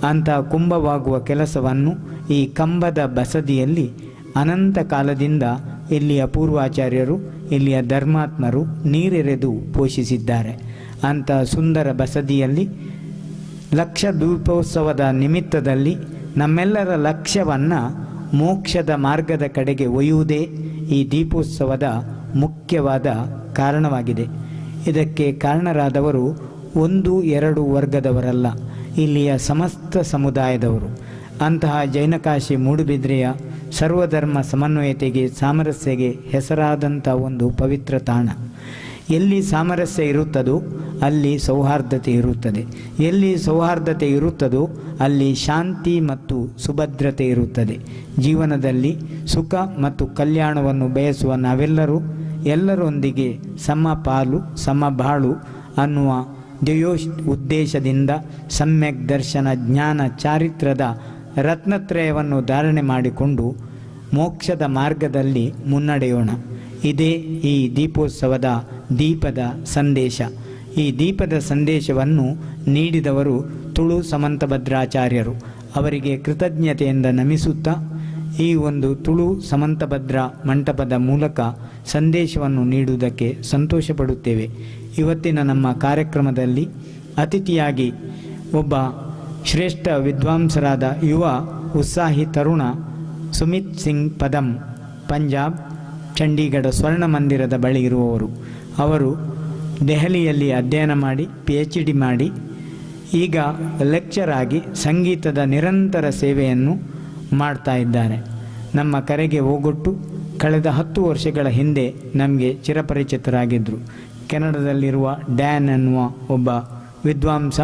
ಅಂಥ ಕುಂಭವಾಗುವ ಕೆಲಸವನ್ನು ಈ ಕಂಬದ ಬಸದಿಯಲ್ಲಿ ಅನಂತ ಕಾಲದಿಂದ ಇಲ್ಲಿಯ ಪೂರ್ವಾಚಾರ್ಯರು, ಇಲ್ಲಿಯ ಧರ್ಮಾತ್ಮರು ನೀರೆರೆದು ಪೋಷಿಸಿದ್ದಾರೆ. ಅಂಥ ಸುಂದರ ಬಸದಿಯಲ್ಲಿ ಲಕ್ಷ ದೀಪೋತ್ಸವದ ನಿಮಿತ್ತದಲ್ಲಿ ನಮ್ಮೆಲ್ಲರ ಲಕ್ಷ್ಯವನ್ನು ಮೋಕ್ಷದ ಮಾರ್ಗದ ಕಡೆಗೆ ಒಯ್ಯುವುದೇ ಈ ದೀಪೋತ್ಸವದ ಮುಖ್ಯವಾದ ಕಾರಣವಾಗಿದೆ. ಇದಕ್ಕೆ ಕಾರಣರಾದವರು 1-2 ವರ್ಗದವರಲ್ಲ, ಇಲ್ಲಿಯ ಸಮಸ್ತ ಸಮುದಾಯದವರು. ಅಂತಹ ಜೈನಕಾಶಿ ಮೂಡುಬಿದ್ರೆಯ ಸರ್ವಧರ್ಮ ಸಮನ್ವಯತೆಗೆ, ಸಾಮರಸ್ಯಗೆ ಹೆಸರಾದಂಥ ಒಂದು ಪವಿತ್ರ ತಾಣ. ಎಲ್ಲಿ ಸಾಮರಸ್ಯ ಇರುತ್ತದೋ ಅಲ್ಲಿ ಸೌಹಾರ್ದತೆ ಇರುತ್ತದೆ, ಎಲ್ಲಿ ಸೌಹಾರ್ದತೆ ಇರುತ್ತದೋ ಅಲ್ಲಿ ಶಾಂತಿ ಮತ್ತು ಸುಭದ್ರತೆ ಇರುತ್ತದೆ. ಜೀವನದಲ್ಲಿ ಸುಖ ಮತ್ತು ಕಲ್ಯಾಣವನ್ನು ಬಯಸುವ ನಾವೆಲ್ಲರೂ ಎಲ್ಲರೊಂದಿಗೆ ಸಮಪಾಲು ಸಮಬಾಳು ಅನ್ನುವ ಉದ್ದೇಶದಿಂದ ಸಮ್ಯಕ್ ದರ್ಶನ ಜ್ಞಾನ ಚಾರಿತ್ರದ ರತ್ನತ್ರಯವನ್ನು ಧಾರಣೆ ಮಾಡಿಕೊಂಡು ಮೋಕ್ಷದ ಮಾರ್ಗದಲ್ಲಿ ಮುನ್ನಡೆಯೋಣ. ಇದೇ ಈ ದೀಪೋತ್ಸವದ ದೀಪದ ಸಂದೇಶ. ಈ ದೀಪದ ಸಂದೇಶವನ್ನು ನೀಡಿದವರು ತುಳು ಸಮಂತಭದ್ರಾಚಾರ್ಯರು. ಅವರಿಗೆ ಕೃತಜ್ಞತೆಯಿಂದ ನಮಿಸುತ್ತಾ ಈ ಒಂದು ತುಳು ಸಮಂತಭದ್ರ ಮಂಟಪದ ಮೂಲಕ ಸಂದೇಶವನ್ನು ನೀಡುವುದಕ್ಕೆ ಸಂತೋಷಪಡುತ್ತೇವೆ. ಇವತ್ತಿನ ನಮ್ಮ ಕಾರ್ಯಕ್ರಮದಲ್ಲಿ ಅತಿಥಿಯಾಗಿ ಒಬ್ಬ ಶ್ರೇಷ್ಠ ವಿದ್ವಾಂಸರಾದ ಯುವ ಉತ್ಸಾಹಿ ತರುಣ ಸುಮಿತ್ ಸಿಂಗ್ ಪದಂ, ಪಂಜಾಬ್ ಚಂಡೀಗಢ ಸ್ವರ್ಣ ಮಂದಿರದ ಬಳಿ ಇರುವವರು. ಅವರು ದೆಹಲಿಯಲ್ಲಿ ಅಧ್ಯಯನ ಮಾಡಿ PhD ಮಾಡಿ ಈಗ ಲೆಕ್ಚರ್ ಆಗಿ ಸಂಗೀತದ ನಿರಂತರ ಸೇವೆಯನ್ನು ಮಾಡ್ತಾ ಇದ್ದಾರೆ. ನಮ್ಮ ಕರೆಗೆ ಹೋಗೊಟ್ಟು ಕಳೆದ 10 ವರ್ಷಗಳ ಹಿಂದೆ ನಮಗೆ ಚಿರಪರಿಚಿತರಾಗಿದ್ದರು. ಕೆನಡಾದಲ್ಲಿರುವ ಡ್ಯಾನ್ ಅನ್ನುವ ಒಬ್ಬ ವಿದ್ವಾಂಸ,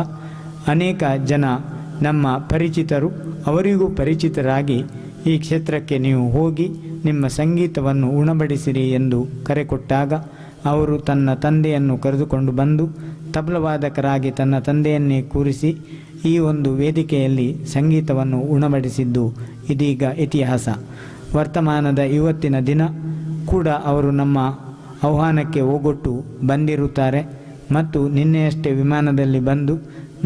ಅನೇಕ ಜನ ನಮ್ಮ ಪರಿಚಿತರು, ಅವರಿಗೂ ಪರಿಚಿತರಾಗಿ ಈ ಕ್ಷೇತ್ರಕ್ಕೆ ನೀವು ಹೋಗಿ ನಿಮ್ಮ ಸಂಗೀತವನ್ನು ಉಣಬಡಿಸಿರಿ ಎಂದು ಕರೆ ಕೊಟ್ಟಾಗ ಅವರು ತನ್ನ ತಂದೆಯನ್ನು ಕರೆದುಕೊಂಡು ಬಂದು ತಬಲವಾದಕರಾಗಿ ತನ್ನ ತಂದೆಯನ್ನೇ ಕೂರಿಸಿ ಈ ಒಂದು ವೇದಿಕೆಯಲ್ಲಿ ಸಂಗೀತವನ್ನು ಉಣಬಡಿಸಿದ್ದು ಇದೀಗ ಇತಿಹಾಸ. ವರ್ತಮಾನದ ಇವತ್ತಿನ ದಿನ ಕೂಡ ಅವರು ನಮ್ಮ ಆಹ್ವಾನಕ್ಕೆ ಹೋಗೊಟ್ಟು ಬಂದಿರುತ್ತಾರೆ ಮತ್ತು ನಿನ್ನೆಯಷ್ಟೇ ವಿಮಾನದಲ್ಲಿ ಬಂದು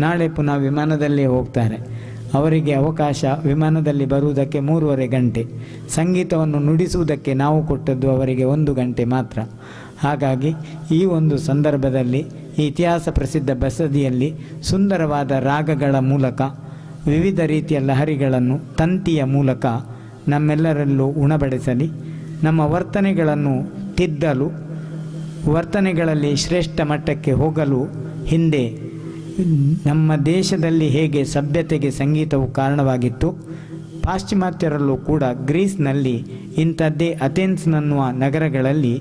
ನಾಳೆ ಪುನಃ ವಿಮಾನದಲ್ಲೇ ಹೋಗ್ತಾರೆ. ಅವರಿಗೆ ಅವಕಾಶ ವಿಮಾನದಲ್ಲಿ ಬರುವುದಕ್ಕೆ 3.5 ಗಂಟೆ, ಸಂಗೀತವನ್ನು ನುಡಿಸುವುದಕ್ಕೆ ನಾವು ಕೊಟ್ಟದ್ದು ಅವರಿಗೆ 1 ಗಂಟೆ ಮಾತ್ರ. ಹಾಗಾಗಿ ಈ ಒಂದು ಸಂದರ್ಭದಲ್ಲಿ ಈ ಇತಿಹಾಸ ಪ್ರಸಿದ್ಧ ಬಸದಿಯಲ್ಲಿ ಸುಂದರವಾದ ರಾಗಗಳ ಮೂಲಕ ವಿವಿಧ ರೀತಿಯ ಲಹರಿಗಳನ್ನು ತಂತಿಯ ಮೂಲಕ ನಮ್ಮೆಲ್ಲರಲ್ಲೂ ಉಣಬಡಿಸಲಿ, ನಮ್ಮ ವರ್ತನೆಗಳನ್ನು ತಿದ್ದಲು, ವರ್ತನೆಗಳಲ್ಲಿ ಶ್ರೇಷ್ಠ ಮಟ್ಟಕ್ಕೆ ಹೋಗಲು. ಹಿಂದೆ ನಮ್ಮ ದೇಶದಲ್ಲಿ ಹೇಗೆ ಸಭ್ಯತೆಗೆ ಸಂಗೀತವು ಕಾರಣವಾಗಿತ್ತು, ಪಾಶ್ಚಿಮಾತ್ಯರಲ್ಲೂ ಕೂಡ ಗ್ರೀಸ್ನಲ್ಲಿ ಇಂಥದ್ದೇ ಅಥೆನ್ಸ್ನನ್ನುವ ನಗರಗಳಲ್ಲಿ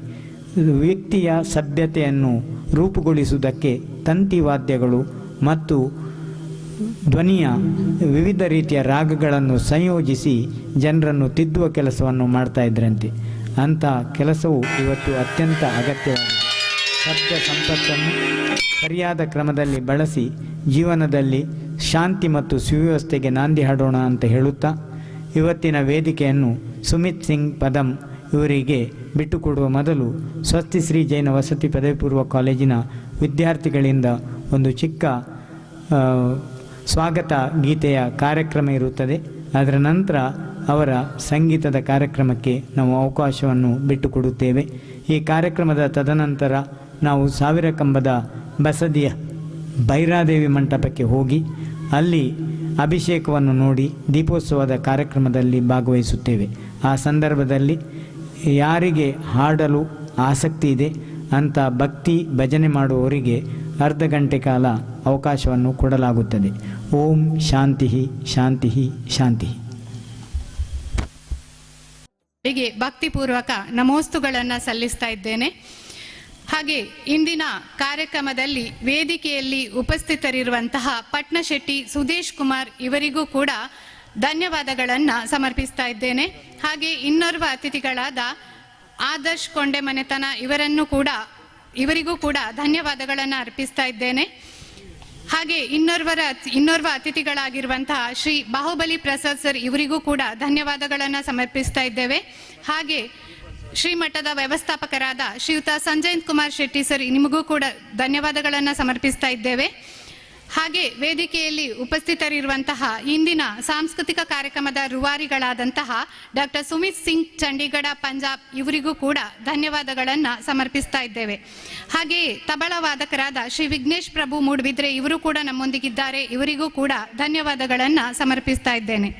ವ್ಯಕ್ತಿಯ ಸಭ್ಯತೆಯನ್ನು ರೂಪುಗೊಳಿಸುವುದಕ್ಕೆ ತಂತಿವಾದ್ಯಗಳು ಮತ್ತು ಧ್ವನಿಯ ವಿವಿಧ ರೀತಿಯ ರಾಗಗಳನ್ನು ಸಂಯೋಜಿಸಿ ಜನರನ್ನು ತಿದ್ದುವ ಕೆಲಸವನ್ನು ಮಾಡ್ತಾ ಇದ್ರಂತೆ. ಅಂಥ ಕೆಲಸವು ಇವತ್ತು ಅತ್ಯಂತ ಅಗತ್ಯವಾಗಿದೆ. ಶಬ್ದ ಸಂಪತ್ತನ್ನು ಸರಿಯಾದ ಕ್ರಮದಲ್ಲಿ ಬಳಸಿ ಜೀವನದಲ್ಲಿ ಶಾಂತಿ ಮತ್ತು ಸುವ್ಯವಸ್ಥೆಗೆ ನಾಂದಿ ಹಾಡೋಣ ಅಂತ ಹೇಳುತ್ತಾ ಇವತ್ತಿನ ವೇದಿಕೆಯನ್ನು ಸುಮಿತ್ ಸಿಂಗ್ ಪದಂ ಇವರಿಗೆ ಬಿಟ್ಟುಕೊಡುವ ಮೊದಲು ಸ್ವಸ್ತಿಶ್ರೀ ಜೈನ ವಸತಿ ಪದವಿ ಪೂರ್ವ ಕಾಲೇಜಿನ ವಿದ್ಯಾರ್ಥಿಗಳಿಂದ ಒಂದು ಚಿಕ್ಕ ಸ್ವಾಗತ ಗೀತೆಯ ಕಾರ್ಯಕ್ರಮ ಇರುತ್ತದೆ. ಅದರ ನಂತರ ಅವರ ಸಂಗೀತದ ಕಾರ್ಯಕ್ರಮಕ್ಕೆ ನಾವು ಅವಕಾಶವನ್ನು ಬಿಟ್ಟುಕೊಡುತ್ತೇವೆ. ಈ ಕಾರ್ಯಕ್ರಮದ ತದನಂತರ ನಾವು 1000 ಕಂಬದ ಬಸದಿಯ ಭೈರಾದೇವಿ ಮಂಟಪಕ್ಕೆ ಹೋಗಿ ಅಲ್ಲಿ ಅಭಿಷೇಕವನ್ನು ನೋಡಿ ದೀಪೋತ್ಸವದ ಕಾರ್ಯಕ್ರಮದಲ್ಲಿ ಭಾಗವಹಿಸುತ್ತೇವೆ. ಆ ಸಂದರ್ಭದಲ್ಲಿ ಯಾರಿಗೆ ಹಾಡಲು ಆಸಕ್ತಿ ಇದೆ ಅಂತ ಭಕ್ತಿ ಭಜನೆ ಮಾಡುವವರಿಗೆ ಅರ್ಧ ಗಂಟೆ ಕಾಲ ಅವಕಾಶವನ್ನು ಕೊಡಲಾಗುತ್ತದೆ. ಓಂ ಶಾಂತಿ ಶಾಂತಿ ಶಾಂತಿ. ಅವರಿಗೆ ಭಕ್ತಿಪೂರ್ವಕ ನಮೋಸ್ತುಗಳನ್ನು ಸಲ್ಲಿಸ್ತಾ ಇದ್ದೇನೆ. ಹಾಗೆ ಇಂದಿನ ಕಾರ್ಯಕ್ರಮದಲ್ಲಿ ವೇದಿಕೆಯಲ್ಲಿ ಉಪಸ್ಥಿತರಿರುವಂತಹ ಪಟ್ನಶೆಟ್ಟಿ ಸುದೇಶ್ ಕುಮಾರ್ ಇವರಿಗೂ ಕೂಡ ಧನ್ಯವಾದಗಳನ್ನು ಸಮರ್ಪಿಸ್ತಾ ಇದ್ದೇನೆ. ಹಾಗೆ ಇನ್ನೋರ್ವ ಅತಿಥಿಗಳಾದ ಆದರ್ಶ್ ಕೊಂಡೆ ಮನೆತನ ಇವರಿಗೂ ಕೂಡ ಧನ್ಯವಾದಗಳನ್ನು ಅರ್ಪಿಸ್ತಾ ಇದ್ದೇನೆ. ಹಾಗೆ ಇನ್ನೋರ್ವ ಅತಿಥಿಗಳಾಗಿರುವಂತಹ ಶ್ರೀ ಬಾಹುಬಲಿ ಪ್ರಸಾದ್ ಸರ್ ಇವರಿಗೂ ಕೂಡ ಧನ್ಯವಾದಗಳನ್ನು ಸಮರ್ಪಿಸ್ತಾ ಇದ್ದೇವೆ. ಹಾಗೆ ಶ್ರೀಮಠದ ವ್ಯವಸ್ಥಾಪಕರಾದ ಶ್ರೀಯುತ ಸಂಜಯ್ ಕುಮಾರ್ ಶೆಟ್ಟಿ ಸರ್ ನಿಮಗೂ ಕೂಡ ಧನ್ಯವಾದಗಳನ್ನು ಸಮರ್ಪಿಸ್ತಾ ಇದ್ದೇವೆ. ಹಾಗೆ ವೇದಿಕೆಯಲ್ಲಿ ಉಪಸ್ಥಿತರಿರುವಂತಹ ಇಂದಿನ ಸಾಂಸ್ಕೃತಿಕ ಕಾರ್ಯಕ್ರಮದ ರೂವಾರಿಗಳಾದಂತಹ ಡಾಕ್ಟರ್ ಸುಮಿತ್ ಸಿಂಗ್ ಚಂಡೀಗಢ ಪಂಜಾಬ್ ಇವರಿಗೂ ಕೂಡ ಧನ್ಯವಾದಗಳನ್ನು ಸಮರ್ಪಿಸ್ತಾ ಇದ್ದೇವೆ. ಹಾಗೆಯೇ ತಬಲ ವಾದಕರಾದ ಶ್ರೀ ವಿಘ್ನೇಶ್ ಪ್ರಭು ಮೂಡುಬಿದ್ರೆ ಇವರು ಕೂಡ ನಮ್ಮೊಂದಿಗಿದ್ದಾರೆ, ಇವರಿಗೂ ಕೂಡ ಧನ್ಯವಾದಗಳನ್ನು ಸಮರ್ಪಿಸ್ತಾ ಇದ್ದೇನೆ.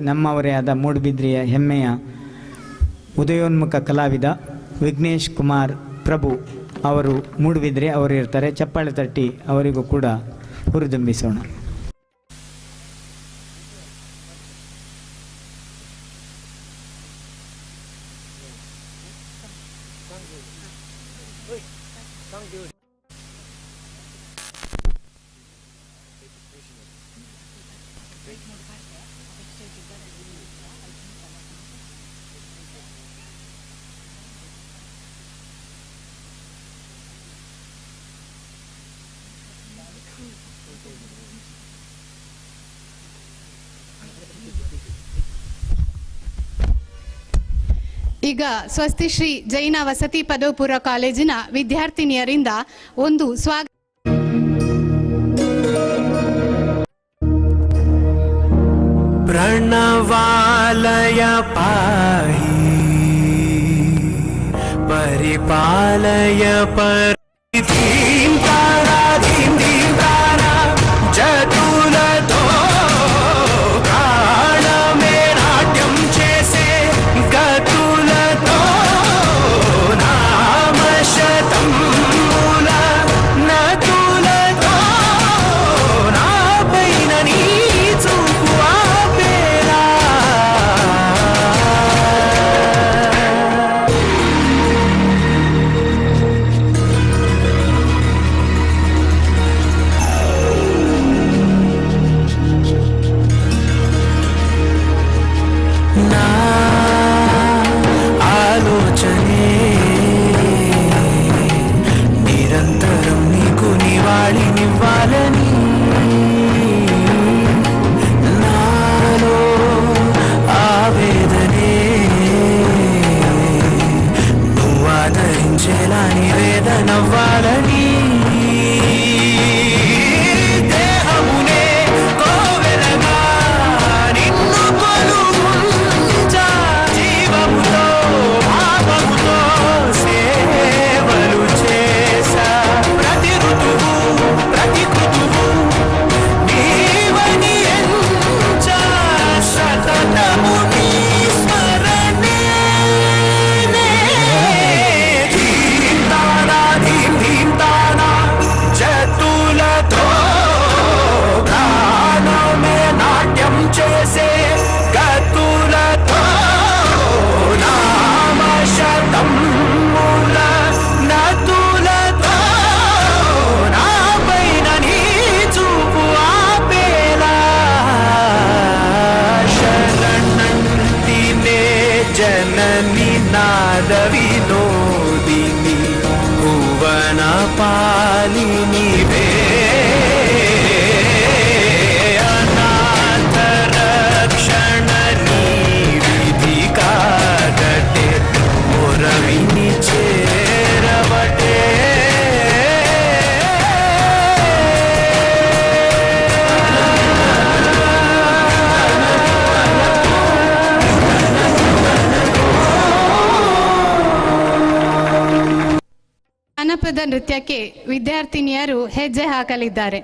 ನಮ್ಮವರೇ ಆದ ಮೂಡುಬಿದ್ರೆಯ ಹೆಮ್ಮೆಯ ಉದಯೋನ್ಮುಖ ಕಲಾವಿದ ವಿಘ್ನೇಶ್ ಕುಮಾರ್ ಪ್ರಭು ಅವರು ಮೂಡುಬಿದ್ರೆ ಅವರು ಇರ್ತಾರೆ. ಚಪ್ಪಾಳೆ ತಟ್ಟಿ ಅವರಿಗೂ ಕೂಡ ಹುರಿದುಂಬಿಸೋಣ. ಈಗ ಸ್ವಸ್ತಿ ಶ್ರೀ ಜೈನ ವಸತಿ ಪದವಿ ಪೂರ್ವ ಕಾಲೇಜಿನ ವಿದ್ಯಾರ್ಥಿನಿಯರಿಂದ ಒಂದು ಸ್ವಾಗತ. ಪ್ರಣವಾಲಯ ಪಾಹಿ ಪರಿಪಾಲಯ ಪರಿಧೀಂ ತಾರಾ ಧೀಂ ಧೀಂ ತಾರಾ జతులతో ప్రాణమే నాట్యం చేసే గతులతో నామశతం మూల నతులతో నా పైన నీ చూపు ఆపేరా. నా ఆలోచనే నిరంతరం నీకు నివాళినివ్వాలని నాలో ఆవేదనే నువ్వు ఆదరించేలా నివేదనవ్వాలని దేహమునే కోవెలగా నిన్ను కొలువుంచా జీవముతో భావముతో సేవలు చేసా. ప్రతి ఋతువు ప్రతి కృతువు నీవని ఎంచా సతతము నీ స్మరణే. ధీం తానా ధీం ధీం తానా జతులతో ప్రాణమే నాట్యం చేసే గతులతో నామశతం మూల నతులతో నా పైన నీ చూపు ఆపేలా. శరణంతినే జనని నాద వినోదిని భువన పాలినివే అనాథ రక్షణ నీ విధి కాదటే మొరవిని చేరవటే. ಜಾನಪದ ನೃತ್ಯಕ್ಕೆ ವಿದ್ಯಾರ್ಥಿನಿಯರು ಹೆಜ್ಜೆ ಹಾಕಲಿದ್ದಾರೆ.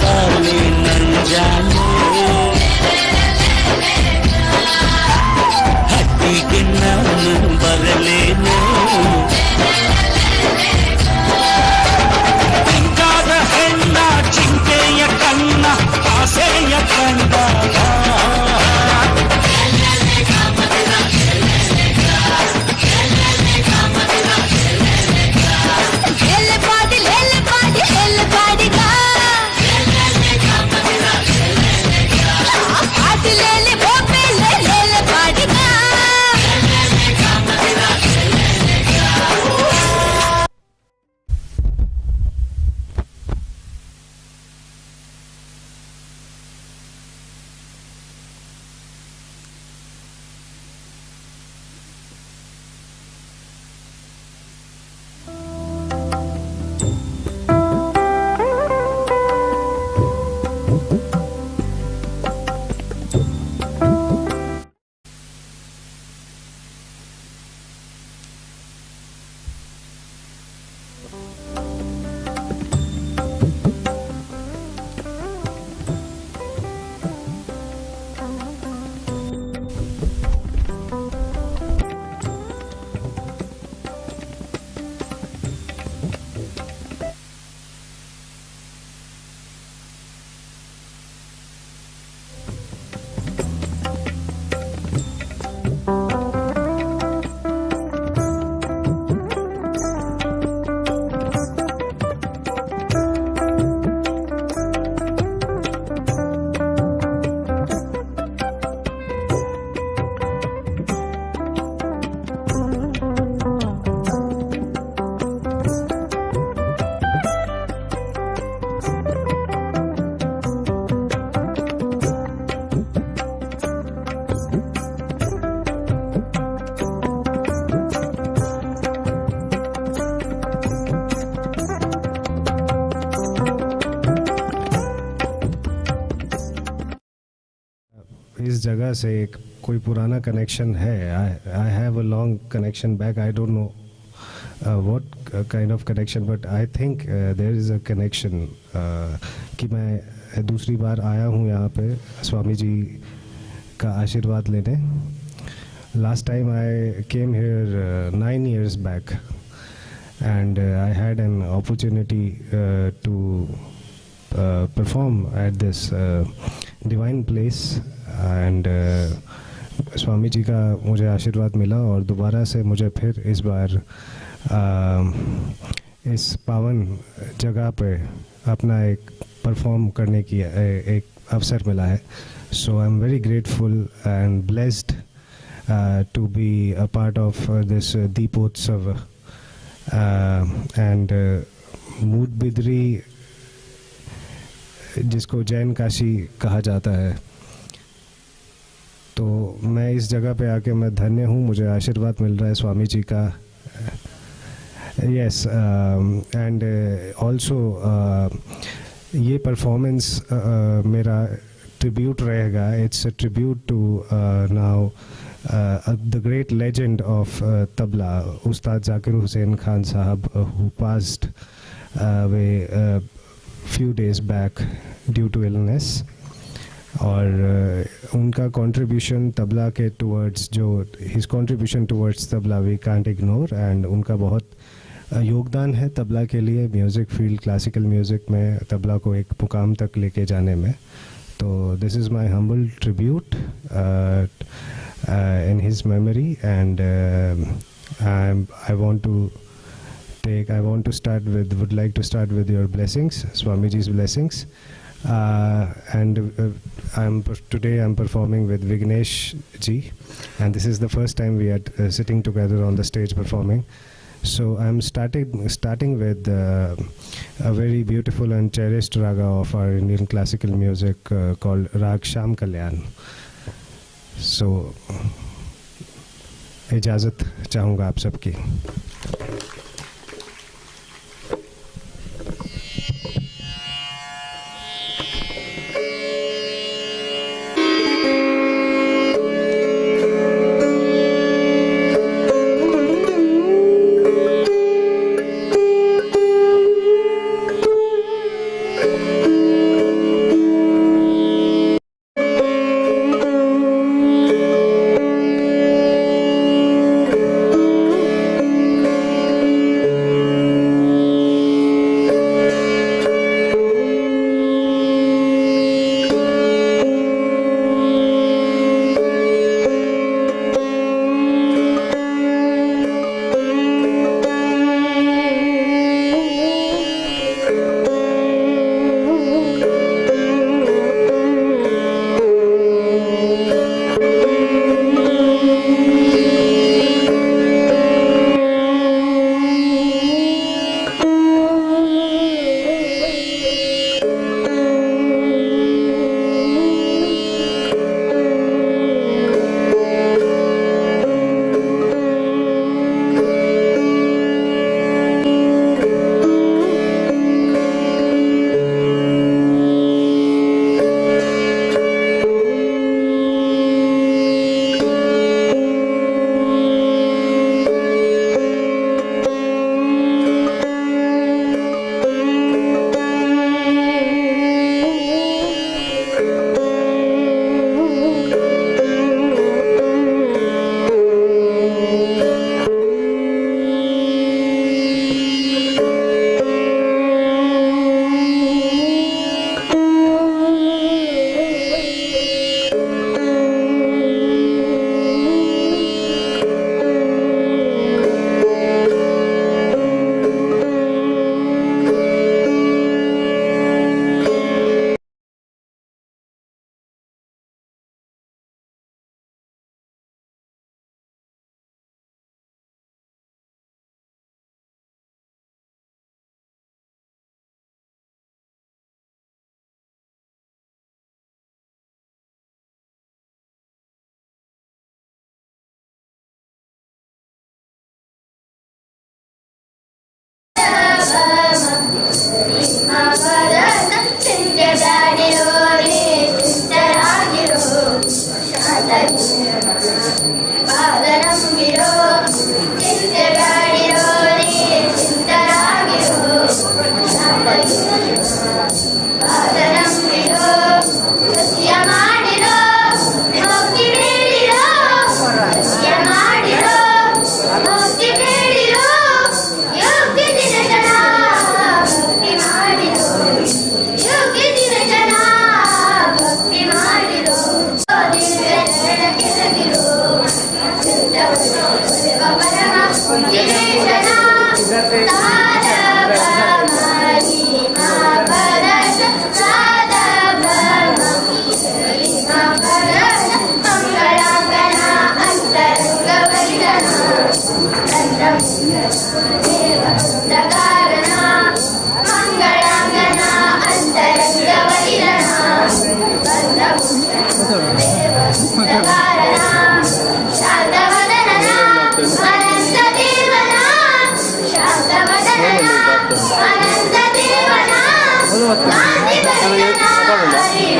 पाले नंजाने हट्टी के नाम बदले ಇಂಕಾದ ಹೆಣ್ಣ ಚಿಂತೆಯ ಕಣ್ಣ ಆಸೆಯ ಕಂಡಾಗ इस जगह से एक कोई पुराना कनेक्शन है. I have a long connection back. I don't know what kind of connection, but I think there is a connection. कि मैं दूसरी बार आया हूँ यहाँ पे स्वामी जी का आशीर्वाद लेने. Last time I came here 9 years back, and I had an opportunity to perform at this divine place, and स्वामी जी का मुझे आशीर्वाद मिला और दोबारा से मुझे फिर इस बार इस पावन जगह पे अपना एक परफॉर्म करने की एक अवसर मिला है. So I am very grateful and blessed to be a part of this Deepotsav and Moodbidri जिसको जैन काशी कहा जाता है. तो मैं इस जगह पे आके मैं धन्य हूँ, मुझे आशीर्वाद मिल रहा है स्वामी जी का. यस, एंड ऑल्सो ये परफॉर्मेंस मेरा ट्रिब्यूट रहेगा. It's a tribute to now the great legend of tabla, Ustad Zakir Hussain Khan Sahab, who passed away a few days back due to illness. और उनका contribution तबला के towards जो his contribution towards tabla we can't ignore, and उनका बहुत योगदान है तबला के लिए, म्यूज़िक फील्ड, क्लासिकल म्यूज़िक में तबला को एक मुकाम तक लेके जाने में. तो this is my humble tribute in his memory, and I want to start with your blessings, Swamiji's blessings, and today I'm performing with Vignesh ji, and this is the first time we are sitting together on the stage performing. So I'm starting with a very beautiful and cherished raga of our Indian classical music called Rag Sham Kalyan. So इजाज़त चाहूँगा आप सबकी.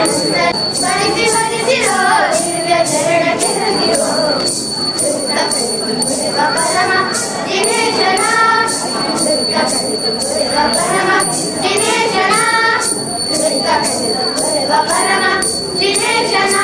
ಸ್ಮರಿಸಿ ಭಜಿಸಿರೋ ದಿವ್ಯ ಚರಣಕ್ಕೆ ನಗಿರೋ ಪರಮ ದಿನೇಶನ ಪರಮ ದಿನೇಶನ ಪರಮ ದಿನೇಶನ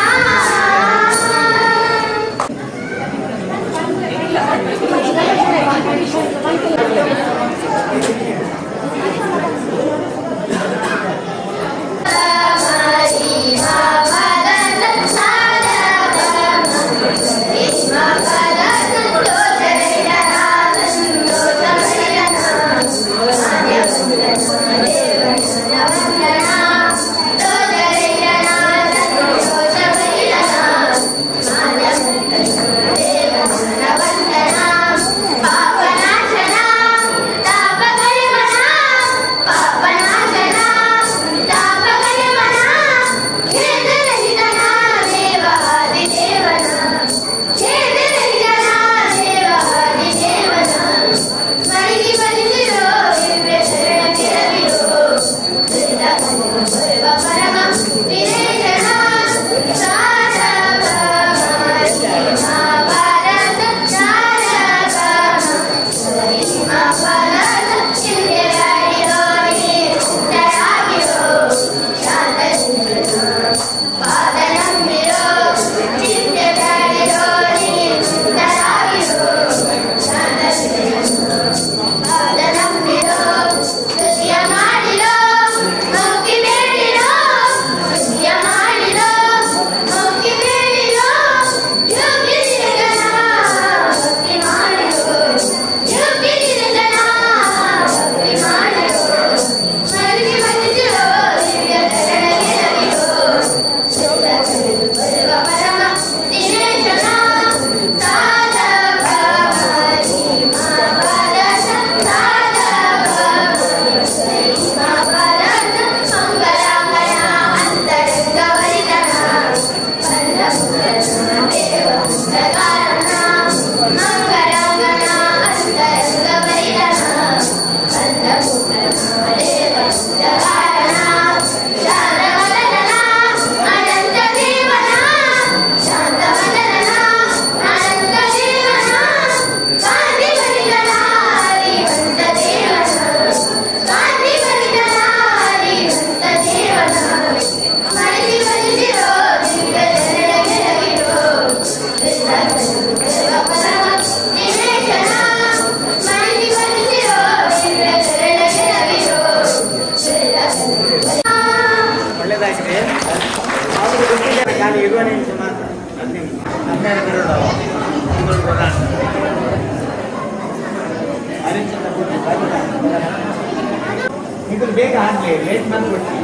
ಇದು ಬೇಗ ಆಗಲಿ, ಲೇಟ್ ಮಾಡ್ಬಿಡ್ತೀನಿ.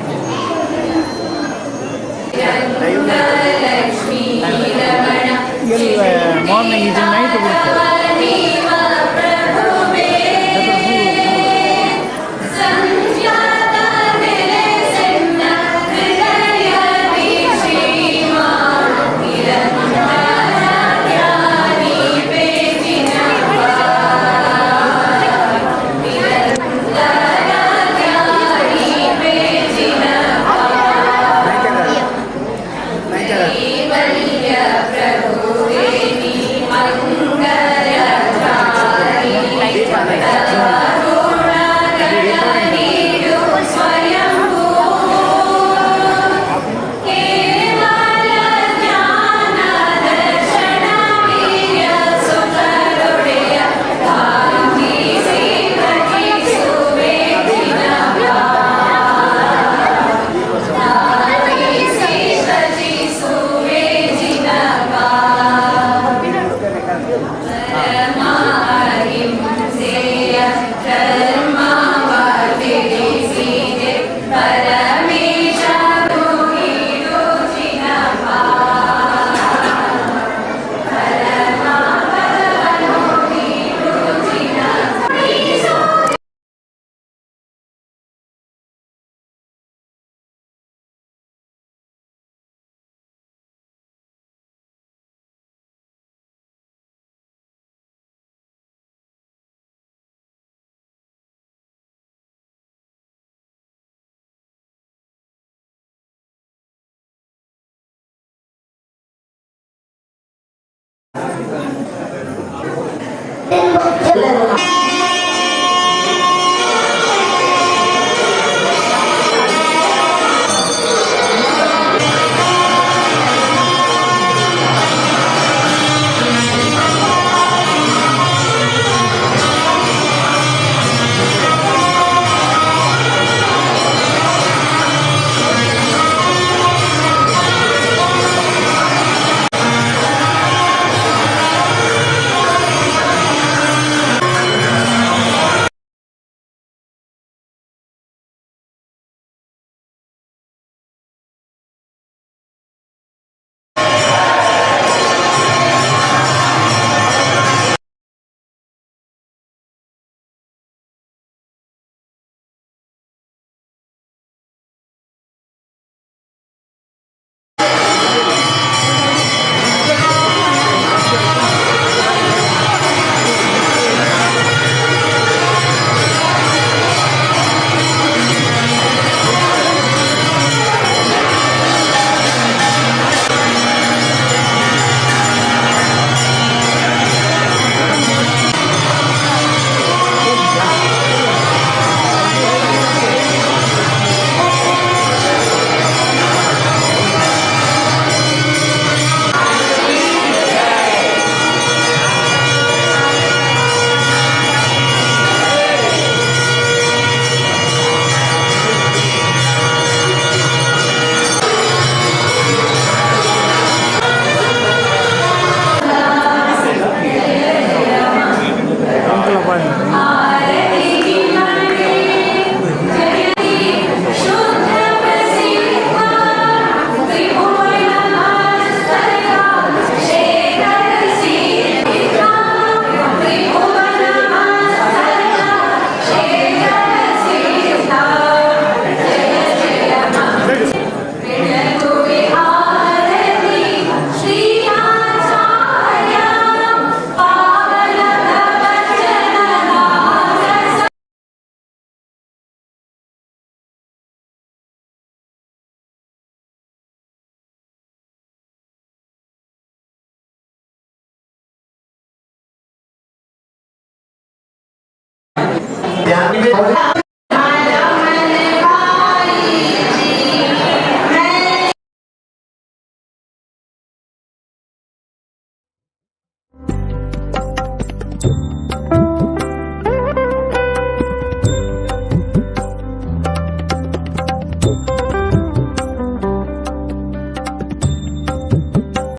ಮಾರ್ನಿಂಗ್ ಇದು ನೈಟ್ ಬಿಡ್ತಾರೆ. ಪ್ರಭುವೇ ನೀ ಮಂಗಳ Yeah.